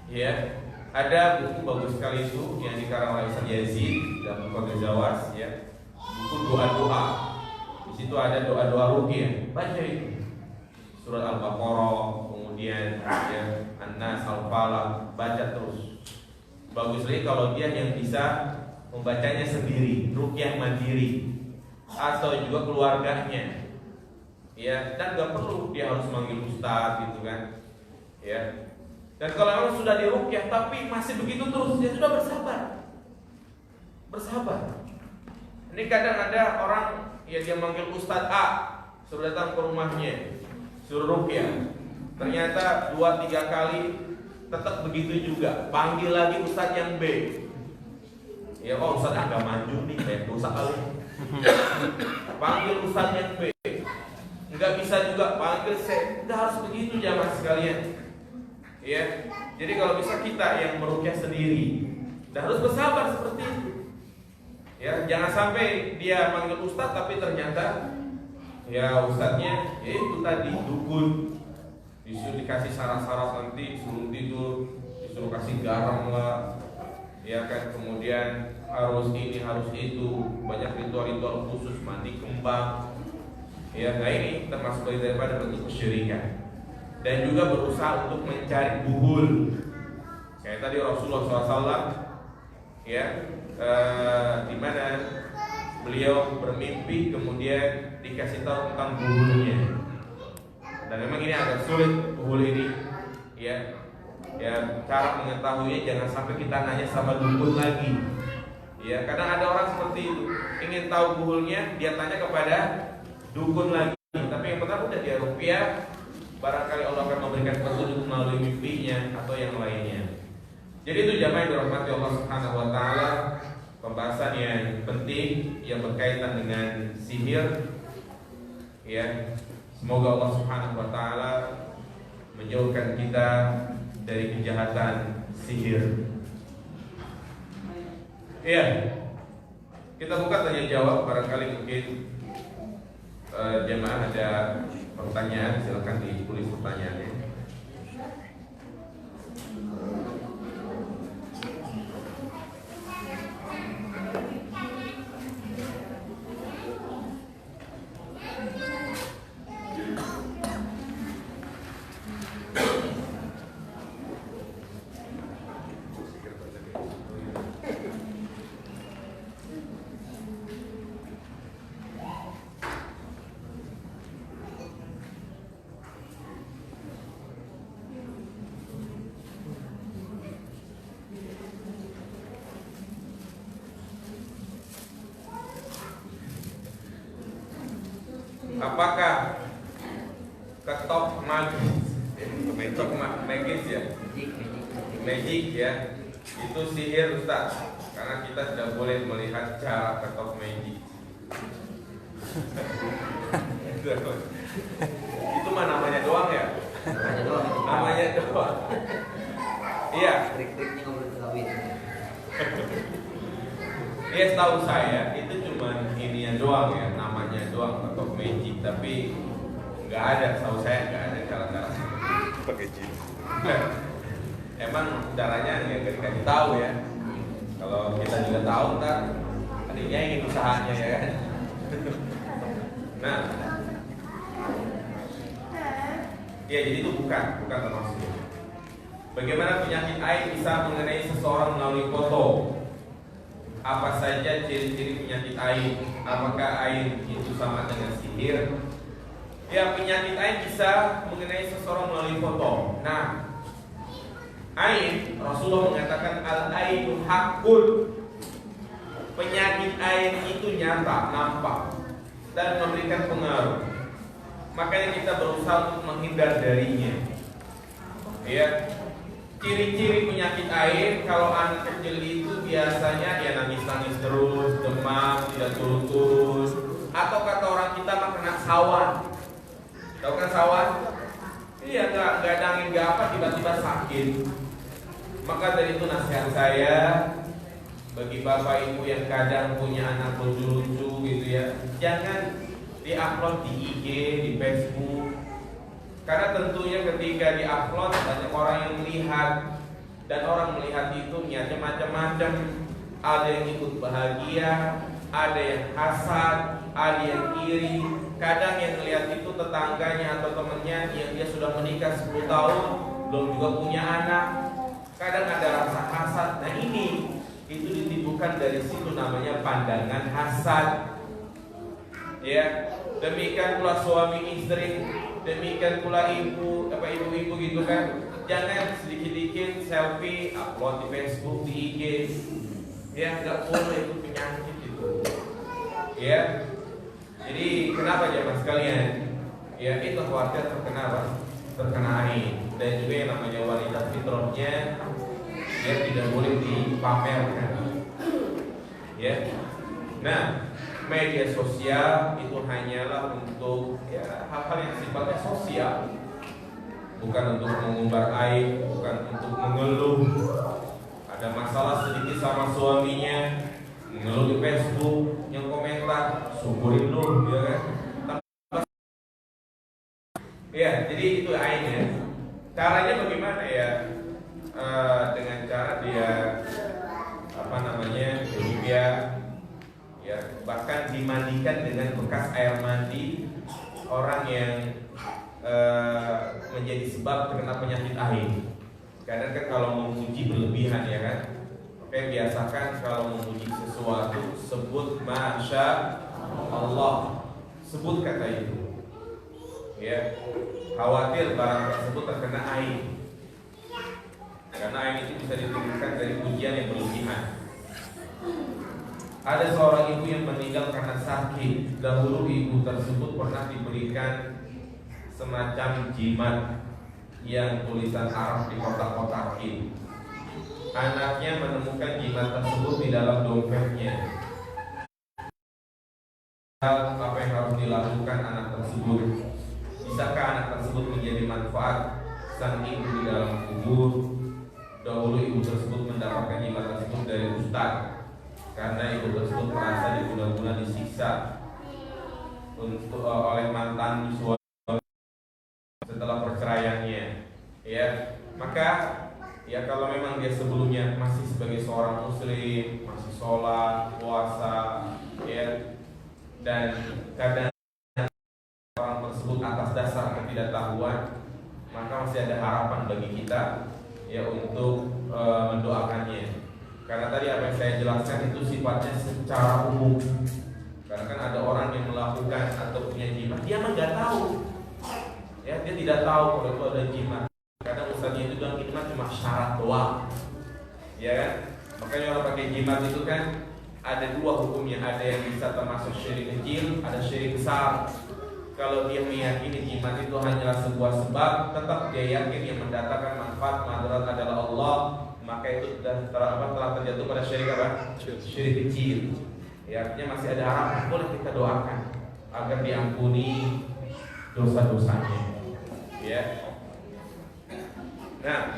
Ya, ada buku bagus sekali itu yang dikarang oleh Ustaz Yazid dalam Qadr Zawas, ya. Buku doa-doa. Di situ ada doa-doa ruqyah. Baca itu. Surat Al-Baqarah, kemudian ya, An-Nas, Al-Falaq, baca terus. Bagus lagi kalau dia yang bisa membacanya sendiri, ruqyah mandiri, atau juga keluarganya. Ya, dan gak perlu dia harus manggil ustaz gitu kan. Ya. Dan kalau memang sudah diruqyah tapi masih begitu terus, dia sudah bersabar. Bersabar. Ini kadang ada orang ya dia manggil ustaz A, suruh datang ke rumahnya, suruh ruqyah. Ternyata 2-3 kali tetap begitu juga. Panggil lagi ustadz yang B. Ya kok ustadz agak maju nih, kayak dosa kali. Panggil ustadz yang B. Enggak bisa juga panggil C. Enggak harus begitu jamaah sekalian. Ya. Jadi kalau bisa kita yang meruqyah sendiri, dan harus bersabar seperti itu. Ya, jangan sampai dia manggil ustadz tapi ternyata ya ustadznya ya itu tadi dukun, disuruh dikasih saras-saras nanti suruh tidur, disuruh kasih garam lah, ya kan, kemudian harus ini harus itu, banyak ritual-ritual khusus, mandi kembang. Ya, nah ini termasuk daripada bentuk kesyirikan. Dan juga berusaha untuk mencari buhul. Kayak tadi Rasulullah SAW, ya, di mana beliau bermimpi kemudian dikasih tahu tentang buhulnya. Dan memang ini agak sulit buhul ini, ya. Ya, cara mengetahuinya jangan sampai kita nanya sama dukun lagi. Ya, kadang ada orang seperti itu, ingin tahu buhulnya, dia tanya kepada dukun lagi. Tapi yang pertama udah dia ruqyah, barangkali Allah akan memberikan petunjuk melalui mimpinya atau yang lainnya. Jadi itu jamaah yang dirahmati Allah Subhanahu wa taala, pembahasan yang penting yang berkaitan dengan sihir. Ya, semoga Allah Subhanahu wa taala menjauhkan kita dari kejahatan sihir. Iya. Kita buka tanya jawab, barangkali mungkin jemaah ada pertanyaan, silakan ditulis pertanyaannya. Apakah ketok magis ya, magic ya, itu sihir Ustaz? Karena kita tidak boleh melihat cara ketok magic. Itu mah namanya doang ya? Namanya doang. Iya. Trik-triknya nggak boleh kawin. Ya, setahu saya itu cuma ininya doang ya, namanya doang ketok magic, tapi nggak ada, setahu saya nggak ada cara-cara pakai jin. Emang caranya ya nggak dikasih tahu ya. Kalau kita juga tahu ntar adiknya ingin usahanya ya kan. Nah, ya jadi itu bukan termasuk. Bagaimana penyakit ain bisa mengenai seseorang melalui foto? Apa saja ciri-ciri penyakit ain? Apakah ain itu sama dengan sihir? Ya, penyakit ain bisa mengenai seseorang melalui foto. Nah, ain, Rasulullah mengatakan al-ainu hakun. Penyakit ain itu nyata, nampak dan memberikan pengaruh. Makanya kita berusaha untuk menghindar darinya. Ya, ciri-ciri penyakit ain, kalau anak kecil itu biasanya dia nangis-nangis terus, demam, tidak turun-turun, atau kata orang kita mah kena sawan. Tahu kan sawan? Iya, nggak ada angin nggak apa, tiba-tiba sakit. Maka dari itu nasihat saya bagi bapak ibu yang kadang punya anak lucu-lucu gitu ya, jangan di-upload di IG, di Facebook. Karena tentunya ketika di-upload banyak orang yang melihat, dan orang melihat itu niatnya macam-macam. Ada yang ikut bahagia, ada yang hasad, ada yang iri. Kadang yang melihat itu tetangganya atau temannya yang dia sudah menikah 10 tahun, belum juga punya anak. Kadang ada rasa hasad. Nah ini itu ditimbulkan dari situ, namanya pandangan hasad. Ya, demikian pula suami istri, demikian pula ibu-ibu gitu kan. Jangan sedikit-dikit selfie upload di Facebook, di IG. Ya, nggak boleh, itu penyakit itu. Ya, Jadi kenapa jemaah sekalian? Ya itu khawatir terkena air. Dan juga yang namanya wanita fitrahnya dia tidak boleh dipamerkan. Ya. Nah, media sosial itu hanyalah untuk ya hal-hal yang sifatnya sosial. Bukan untuk mengumbar aib, bukan untuk mengeluh. Ada masalah sedikit sama suaminya, mengeluh di Facebook, yang komentar, syukurin lu, ya kan? Ya, jadi itu aibnya. Caranya bagaimana ya? Dengan cara dia jadi dia ya bahkan dimandikan dengan bekas air mandi orang yang menjadi sebab terkena penyakit aib. Kadang kan kalau memuji berlebihan ya kan. Oke, biasakan kalau memuji sesuatu sebut masya Allah, sebut kata itu. Ya, khawatir barang tersebut terkena aib. Karena aib itu bisa ditimbulkan dari pujian yang berlebihan. Ada seorang ibu yang meninggal karena sakit. Dahulu ibu tersebut pernah diberikan semacam jimat yang tulisan Arab di kotak-kotakin. Anaknya menemukan jimat tersebut di dalam dompetnya. Apa yang harus dilakukan anak tersebut? Bisakah anak tersebut menjadi manfaat sang ibu di dalam kubur? Dahulu ibu tersebut mendapatkan jimat tersebut dari ustaz, karena ibu tersebut merasa diguna-guna disiksa oleh mantan suami setelah perceraiannya. Ya, maka ya kalau memang dia sebelumnya masih sebagai seorang muslim, masih sholat, puasa, ya, dan kadang orang tersebut atas dasar ketidaktahuan, maka masih ada harapan bagi kita ya untuk mendoakannya. Karena tadi apa yang saya jelaskan itu sifatnya secara umum. Karena kan ada orang yang melakukan atau punya jimat, dia mah nggak tahu. Ya, dia tidak tahu kalau itu ada jimat. Kadang ustaznya itu bilang jimat cuma syarat doang. Ya kan? Makanya orang pakai jimat itu kan ada dua hukumnya, ada yang bisa termasuk syirik kecil, ada syirik besar. Kalau dia meyakini jimat itu hanyalah sebuah sebab, tetap dia yakin yang mendatangkan manfaat madarat adalah Allah, maka itu telah terjatuh pada syirik apa? Syirik kecil. Ya, artinya masih ada harapan, boleh kita doakan agar diampuni dosa-dosanya. Ya. Nah,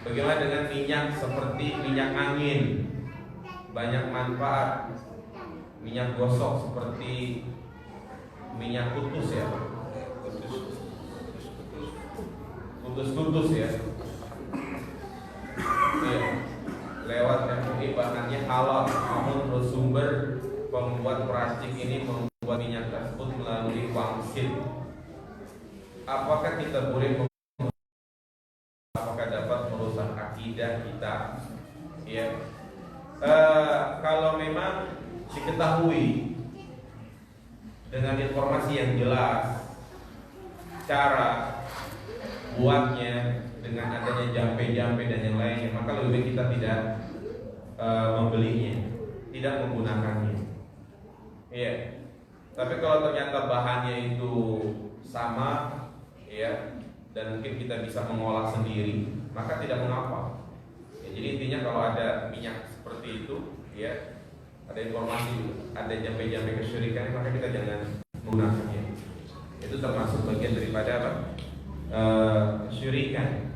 bagaimana dengan minyak seperti minyak angin? Banyak manfaat. Minyak gosok seperti minyak kutus ya, kutus ya. Iya. Lewat MUI bahannya halal, namun bersumber pembuat peracik ini membuat minyak tersebut melalui wangsit. Apakah kita boleh apakah dapat merusak akidah kita? Ya. Kalau memang diketahui dengan informasi yang jelas cara buatnya dengan adanya jampe-jampe dan yang lainnya, maka lebih baik kita tidak membelinya, tidak menggunakannya. Iya. Tapi kalau ternyata bahannya itu sama, ya, dan mungkin kita bisa mengolah sendiri, maka tidak mengapa. Ya, jadi intinya kalau ada minyak seperti itu, ya, ada informasi, ada jampe-jampe kesyirikan, maka kita jangan menggunakannya. Itu termasuk bagian daripada apa? Kesyirikan.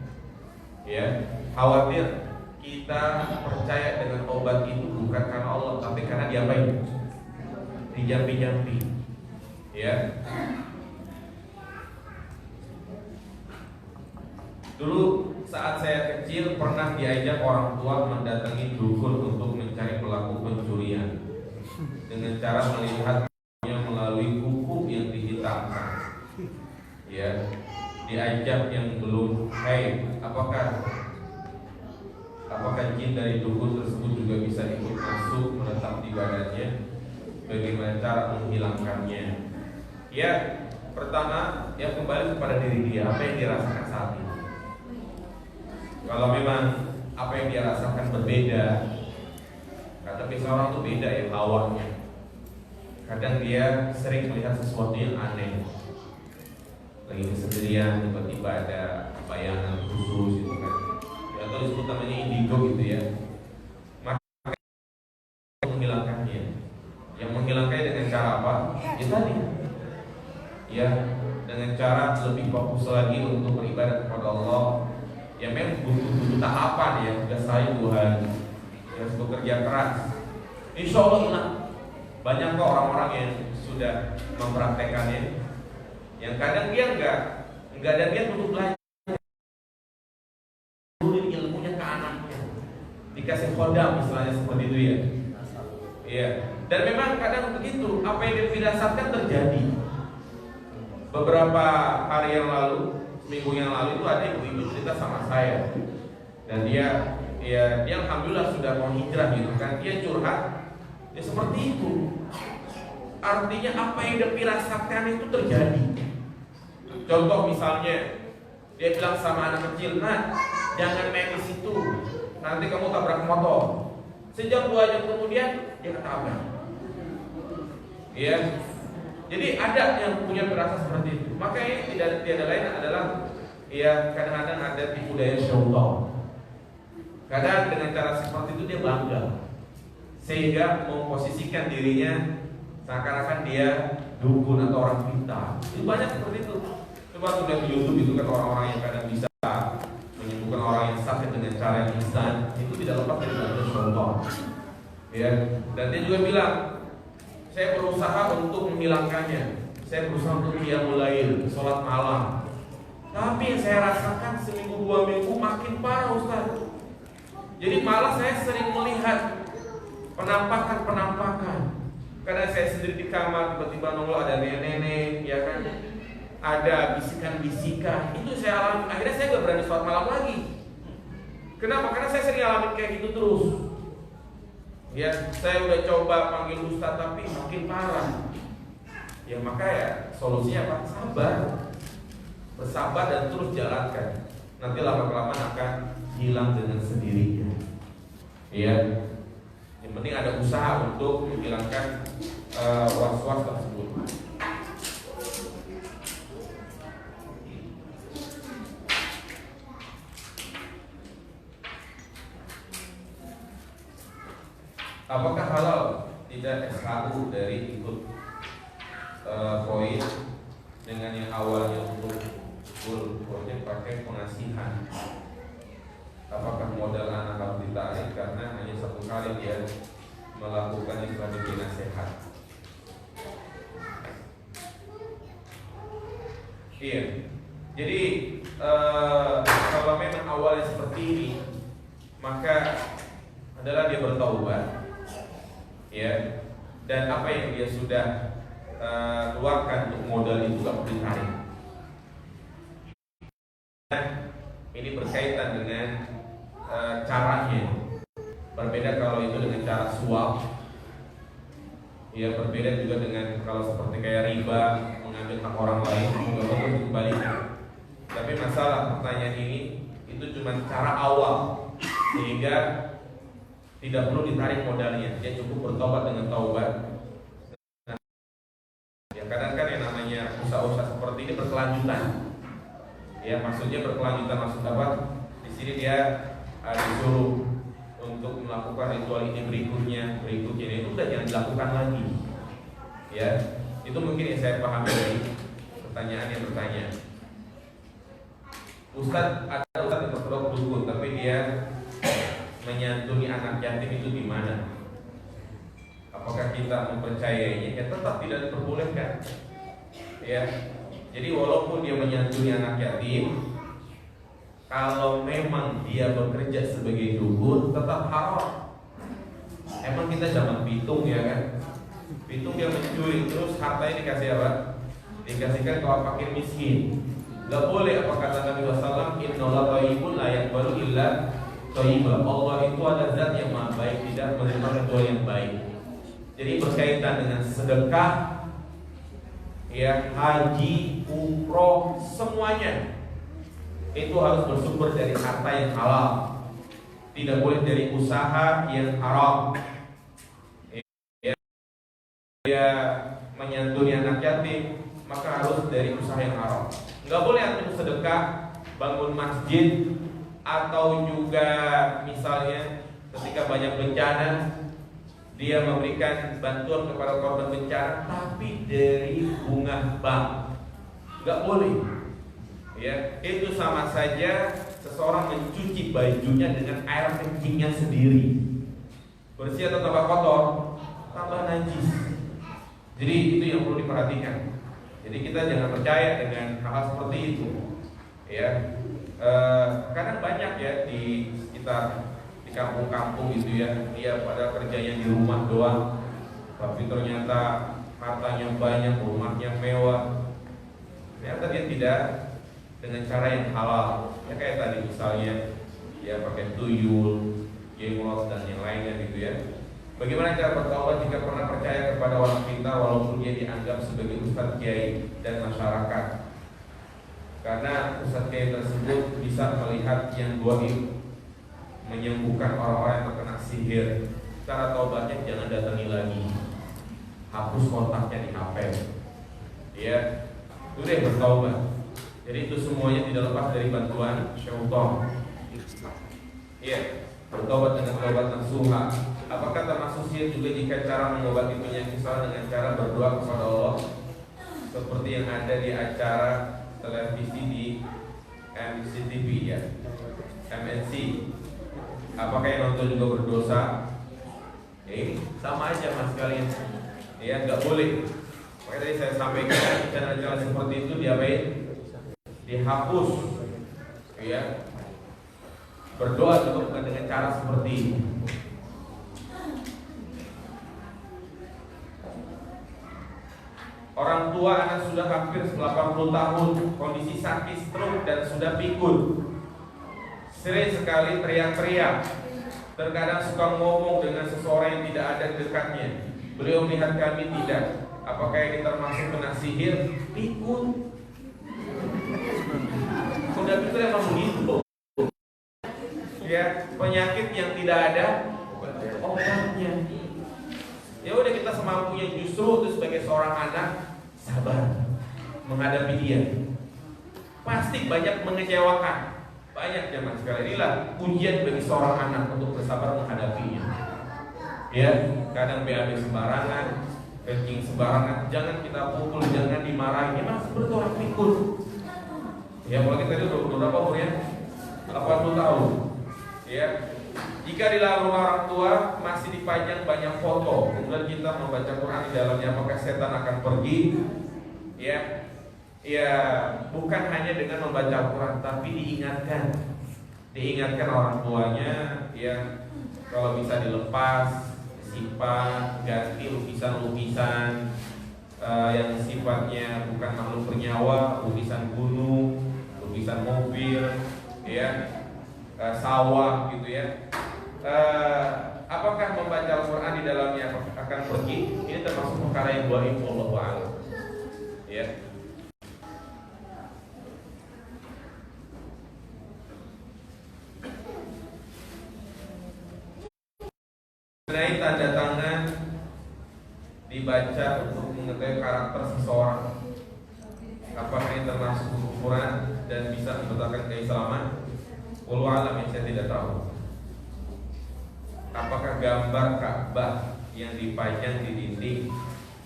Ya, khawatir kita percaya dengan obat itu bukan karena Allah, tapi karena diapain? Dijampi-jampi. Ya. Dulu saat saya kecil pernah diajak orang tua mendatangi dukun untuk mencari pelaku pencurian dengan cara melihatnya melalui kuku yang dihitamkan. Ya, diajak yang belum, apakah jin dari dukun tersebut juga bisa ikut masuk menetap di badannya? Bagaimana cara menghilangkannya? Ya, pertama ya kembali kepada diri dia, apa yang dirasakan saat ini. Kalau memang apa yang dia rasakan berbeda, karena biasa orang itu beda ya hawanya. kadang dia sering melihat sesuatu yang aneh. Lagi kesendirian, tiba-tiba ada bayangan khusus gitu kan, atau disebut namanya indigo gitu ya. Maka menghilangkannya. Yang menghilangkannya dengan cara apa? Ya tadi, ya dengan cara lebih fokus lagi untuk beribadah kepada Allah. Ya memang butuh tahapan ya, tidak saya 2 hari. Ya harus bekerja keras. Insya Allah hilang. Banyak kok orang-orang yang sudah mempraktekannya. Yang kadang dia enggak ada niat untuk belajar. Ilmunya ke anaknya, dikasih khodam misalnya seperti itu ya. Iya. Dan memang kadang begitu, apa yang difirasatkan terjadi. Beberapa hari yang lalu, seminggu yang lalu itu ada ibu-ibu cerita sama saya. Dan dia alhamdulillah sudah mau hijrah gitu kan. Dia curhat, ya seperti itu. Artinya apa yang difirasatkan itu terjadi. Contoh misalnya, dia bilang sama anak kecil, "Nah, jangan main di situ, nanti kamu tabrak motor." Sejam 2 jam kemudian dia ketabrak. Iya. Jadi ada yang punya perasaan seperti itu. Makanya tidak lain adalah ya kadang-kadang ada tipu daya syaitan. Kadang dengan cara seperti itu dia bangga, sehingga memposisikan dirinya seakan-akan dia dukun atau orang pintar. Itu banyak seperti itu. Coba sudah di YouTube itu kan orang-orang yang kadang bisa menyembuhkan orang yang sakit dengan cara yang instan, itu tidak lepas dari bantuan syaitan. Ya, dan dia juga bilang, saya berusaha untuk menghilangkannya. Saya berusaha untuk qiyamul lail, sholat malam. Tapi yang saya rasakan seminggu 2 minggu makin parah Ustaz. Jadi malah saya sering melihat penampakan. Karena saya sendiri di kamar tiba-tiba nongol ada nenek-nenek, ya kan? Ada bisikan-bisikan. Itu saya alami. Akhirnya saya gak berani sholat malam lagi. Kenapa? Karena saya sering alami kayak gitu terus. Ya, saya udah coba panggil ustaz tapi makin parah. Ya maka ya solusinya apa? Sabar. Bersabar dan terus jalankan. Nanti lama-kelamaan akan hilang dengan sendirinya. Ya. Yang penting ada usaha untuk menghilangkan was-was tersebut. Apakah halal tidak SHU dari ikut koin dengan yang awalnya untuk full project pakai pengasihan? Apakah modal anak harus ditarik karena hanya 1 kali dia melakukannya sebagai nasihat? Iya. Jadi kalau memang awalnya seperti ini, maka adalah dia bertaubat. Ya, dan apa yang dia sudah keluarkan untuk modal itu gak perlu ditarik. Ini berkaitan dengan caranya. Berbeda kalau itu dengan cara suap. Ya, berbeda juga dengan kalau seperti kayak riba, mengambil hak orang lain, untuk kembali. Tapi masalah pertanyaan ini itu cuma cara awal, sehingga tidak perlu ditarik modalnya, dia cukup bertobat dengan taubat. Nah, ya kadang kan yang namanya usaha-usaha seperti ini berkelanjutan. Ya maksudnya berkelanjutan, maksud apa? Di sini dia disuruh untuk melakukan ritual ini berikutnya, itu udah jangan dilakukan lagi. Ya, itu mungkin yang saya pahami dari pertanyaan yang bertanya. Ustadz, ada ustadz yang berkedok dukun, tapi dia menyantuni anak yatim itu di mana? Apakah kita mempercayainya? Ya tetap tidak diperbolehkan. Ya. Jadi walaupun dia menyantuni anak yatim, kalau memang dia bekerja sebagai dukun tetap haram. Emang kita zaman pitung ya kan? Pitung dia mencuri terus hartanya dikasih apa? Dikasihkan ke orang fakir miskin. Gak boleh, apa kata Nabi SAW, Innallaha thayyibun la yaqbalu illa thayyiban. Allah itu ada zat yang maha baik, tidak menerima kecuali yang baik. Jadi berkaitan dengan sedekah, ya haji, umroh, semuanya itu harus bersumber dari harta yang halal. Tidak boleh dari usaha yang haram. Ya. dia menyantuni anak yatim, maka harus dari usaha yang haram. Nggak boleh antum sedekah, bangun masjid, atau juga misalnya ketika banyak bencana dia memberikan bantuan kepada korban bencana, tapi dari bunga bank. Nggak boleh. Ya, itu sama saja seseorang mencuci bajunya dengan air kencingnya sendiri. Bersih atau tambah kotor? Tambah najis. Jadi itu yang perlu diperhatikan. Jadi kita jangan percaya dengan hal seperti itu. Ya, kadang banyak ya di sekitar di kampung-kampung gitu ya, dia pada kerjanya di rumah doang, tapi ternyata hartanya banyak, rumahnya mewah. Ternyata dia tidak dengan cara yang halal. Ya kayak tadi misalnya ya pakai tuyul, jenglot dan yang lainnya gitu ya. Bagaimana cara bertaubat jika pernah percaya kepada orang pintar walaupun dia dianggap sebagai ustadz kiai dan masyarakat? Karena ustadz kiai tersebut bisa melihat yang gaib, menyembuhkan orang-orang yang terkena sihir. Cara taubatnya jangan datangi lagi, hapus kontaknya di HP. Ya, sudah bertaubat. Jadi itu semuanya tidak lepas dari bantuan syaitan. Ya, bertobat dengan taubat nasuha. Apakah termasuk sihir juga jika cara mengobati penyakit salah dengan cara berdoa kepada Allah, seperti yang ada di acara televisi di MCTV ya, MNC? Apakah yang nonton juga berdosa? Sama aja mas kalian. Ya, nggak boleh. Makanya tadi saya sampaikan cara-cara seperti itu diapain? Dihapus. Ya. Berdoa juga bukan dengan cara seperti ini. Orang tua anak sudah hampir 80 tahun, kondisi sakit stroke dan sudah pikun. Sering sekali teriak-teriak. Terkadang suka ngomong dengan seseorang yang tidak ada di dekatnya. Beliau melihat kami tidak. Apakah ini termasuk kena sihir? Pikun. Sudah pikun emang begitu. Ya, penyakit yang tidak ada obatnya. Ya udah, kita semampunya. Justru itu sebagai seorang anak sabar menghadapi dia. Pasti banyak mengecewakan. Banyak zaman sekali. Inilah ujian bagi seorang anak untuk bersabar menghadapinya. Ya, kadang BAB sembarangan, kencing sembarangan, jangan kita pukul, jangan dimarahi. Mas seperti orang pikun. Ya, kalau kita udah berapa umurnya? 80 tahun. Ya, jika di dalam rumah orang tua masih dipajang banyak foto, kemudian kita membaca Quran di dalamnya, apakah setan akan pergi? Ya, ya, bukan hanya dengan membaca Quran, tapi diingatkan orang tuanya, ya, kalau bisa dilepas, simpan, ganti lukisan-lukisan yang sifatnya bukan makhluk bernyawa, lukisan gunung, lukisan mobil, ya, sawah, gitu ya. Apakah membaca Al-Quran di dalamnya akan pergi? Ini termasuk perkara yang gaib, wallahu a'lam. Ya. Mengenai tanda tangan dibaca untuk mengetahui karakter seseorang, apakah ini termasuk kekufuran dan bisa membatalkan keislaman? Wallahu a'lam, yang saya tidak tahu. Apakah gambar Ka'bah yang dipajang di dinding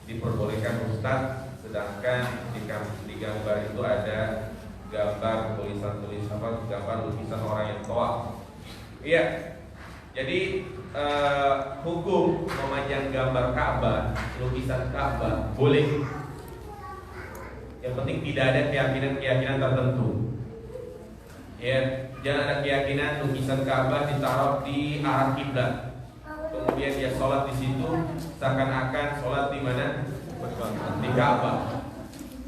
diperbolehkan Ustaz, sedangkan di gambar itu ada gambar tulisan gambar lukisan orang yang tawaf? Iya. Jadi hukum memajang gambar Ka'bah, lukisan Ka'bah boleh. Yang penting tidak ada keyakinan tertentu. Ya, jangan ada keyakinan lukisan Ka'bah ditaruh di arah kiblat, kemudian dia sholat di situ seakan-akan sholat di mana? Di Ka'bah.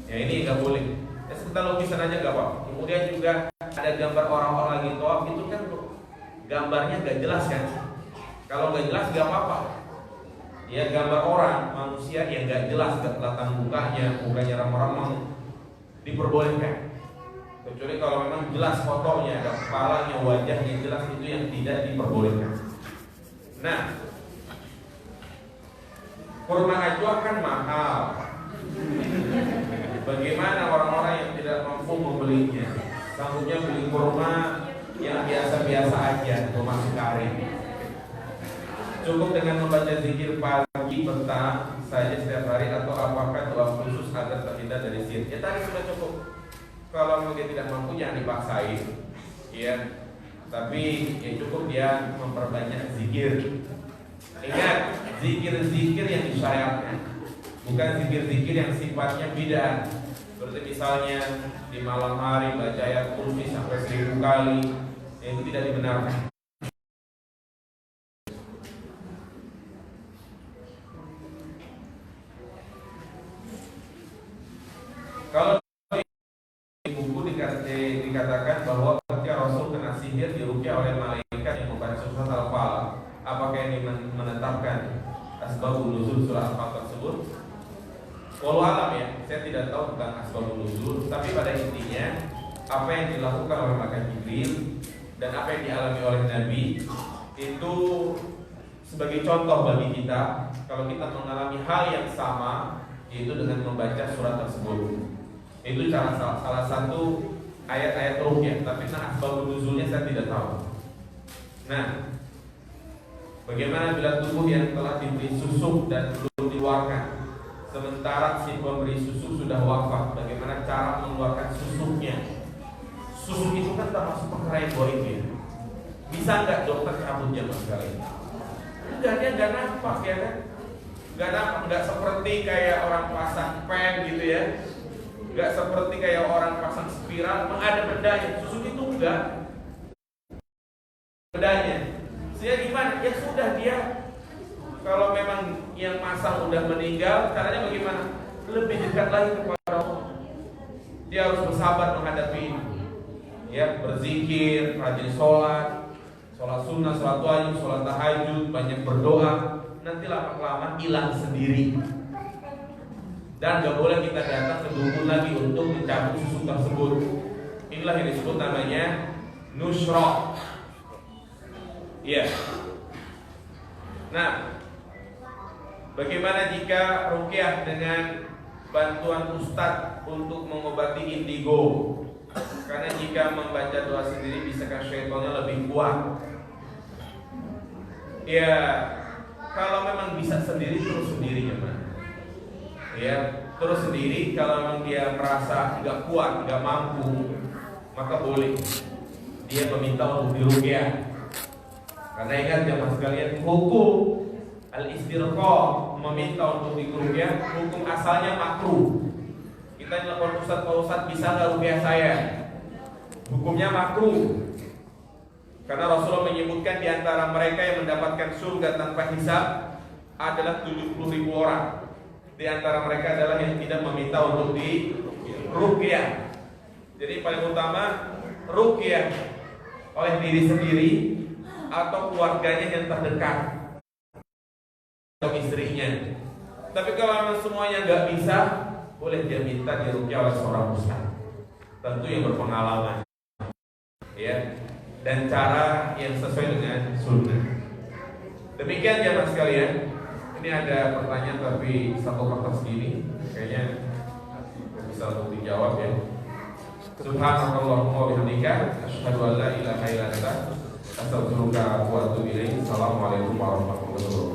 Ya, ini nggak boleh. Ya, sekitar lukisan aja nggak apa. Kemudian juga ada gambar orang-orang lagi tawaf, itu kan gambarnya nggak jelas kan? Kalau nggak jelas nggak apa-apa. Ya, gambar orang manusia yang nggak jelas, kelihatan mukanya remang-remang, diperbolehkan. Kecuali kalau memang jelas fotonya, ada kepalanya, wajahnya jelas, itu yang tidak diperbolehkan. Nah, Kurma ajwa kan mahal. Bagaimana orang-orang yang tidak mampu membelinya? Sanggupnya beli kurma yang biasa-biasa aja, kurma sekari. Cukup dengan membaca zikir pagi, petang saja setiap hari, atau apakah doa khusus agar terhindar dari sihir? Ya tadi sudah cukup. Kalau dia tidak mampu jangan dipaksain, ya. Tapi ya cukup dia memperbanyak zikir. Ingat, zikir-zikir yang disyariatkan, bukan zikir-zikir yang sifatnya bid'ah. Seperti misalnya di malam hari baca ayat kursi sampai 1000 kali, itu tidak dibenarkan. Kalau di buku dikatakan bahwa ketika Rasul kena sihir diruqyah oleh malaikat yang membaca surat Al-Falaq, apakah ini menetapkan asbabun nuzul surah Al-Falaq tersebut? Walau alam ya, saya tidak tahu tentang asbabun nuzul, tapi pada intinya apa yang dilakukan oleh malaikat Jibril dan apa yang dialami oleh Nabi itu sebagai contoh bagi kita kalau kita mengalami hal yang sama, yaitu dengan membaca surat tersebut. Itu salah satu ayat-ayat ruqyah, tapi tentang asbabun nuzulnya saya tidak tahu. Nah, bagaimana bila tubuh yang telah diberi susu dan belum dikeluarkan, sementara si pemberi susu sudah wafat, bagaimana cara mengeluarkan susunya? Susu itu kan termasuk perkara yang goib ya. Bisa nggak dokter cabutnya mas kali? Enggak, dia nggak nampak ya kan? Nggak nampak, nggak seperti kayak orang pasang pen gitu ya. Nggak seperti kayak orang pasang spiral, memang ada bedanya. Susu itu enggak bedanya. Sehingga gimana? Ya sudah, dia kalau memang yang masang udah meninggal, caranya bagaimana? Lebih dekat lagi kepada Allah. Dia harus bersabar menghadapi ini. Ya, berzikir, rajin sholat sunnah, sholat wajib, sholat tahajud, banyak berdoa. Nanti lama-kelamaan hilang sendiri. Dan gak boleh kita datang ke dukun lagi untuk mencabut susu tersebut. Inilah yang disebut namanya nushrah. Iya. Nah, bagaimana jika ruqyah dengan bantuan ustadz untuk mengobati indigo? Karena jika membaca doa sendiri bisakah syaitannya lebih kuat? Ya, kalau memang bisa sendiri terus sendiri ya, ya, terus sendiri. Kalau memang dia merasa nggak kuat, nggak mampu, maka boleh dia meminta untuk diruqyah. Karena ingat jamaah sekalian, hukum al-istirqa, meminta untuk diruqyah, hukum asalnya makruh. Kita telepon Ustaz, Pak Ustaz bisa nggak ruqyah saya? Hukumnya makruh. Karena Rasulullah menyebutkan di antara mereka yang mendapatkan surga tanpa hisab adalah 70.000 orang. Di antara mereka adalah yang tidak meminta untuk diruqyah. Jadi paling utama ruqyah oleh diri sendiri atau keluarganya yang terdekat atau istrinya. Tapi kalau memang semuanya nggak bisa, boleh dia minta diruqyah oleh seorang ustaz, tentu yang berpengalaman, ya, dan cara yang sesuai dengan sunnah. Demikian jamaah sekalian. Ini ada pertanyaan tapi satu kertas gini, kayaknya bisa untuk dijawab ya. Subhanallahumma wa bihamdika, asyhadu an la ilaha illa anta, astaghfiruka wa atubu ilaik. Assalamualaikum warahmatullahi wabarakatuh.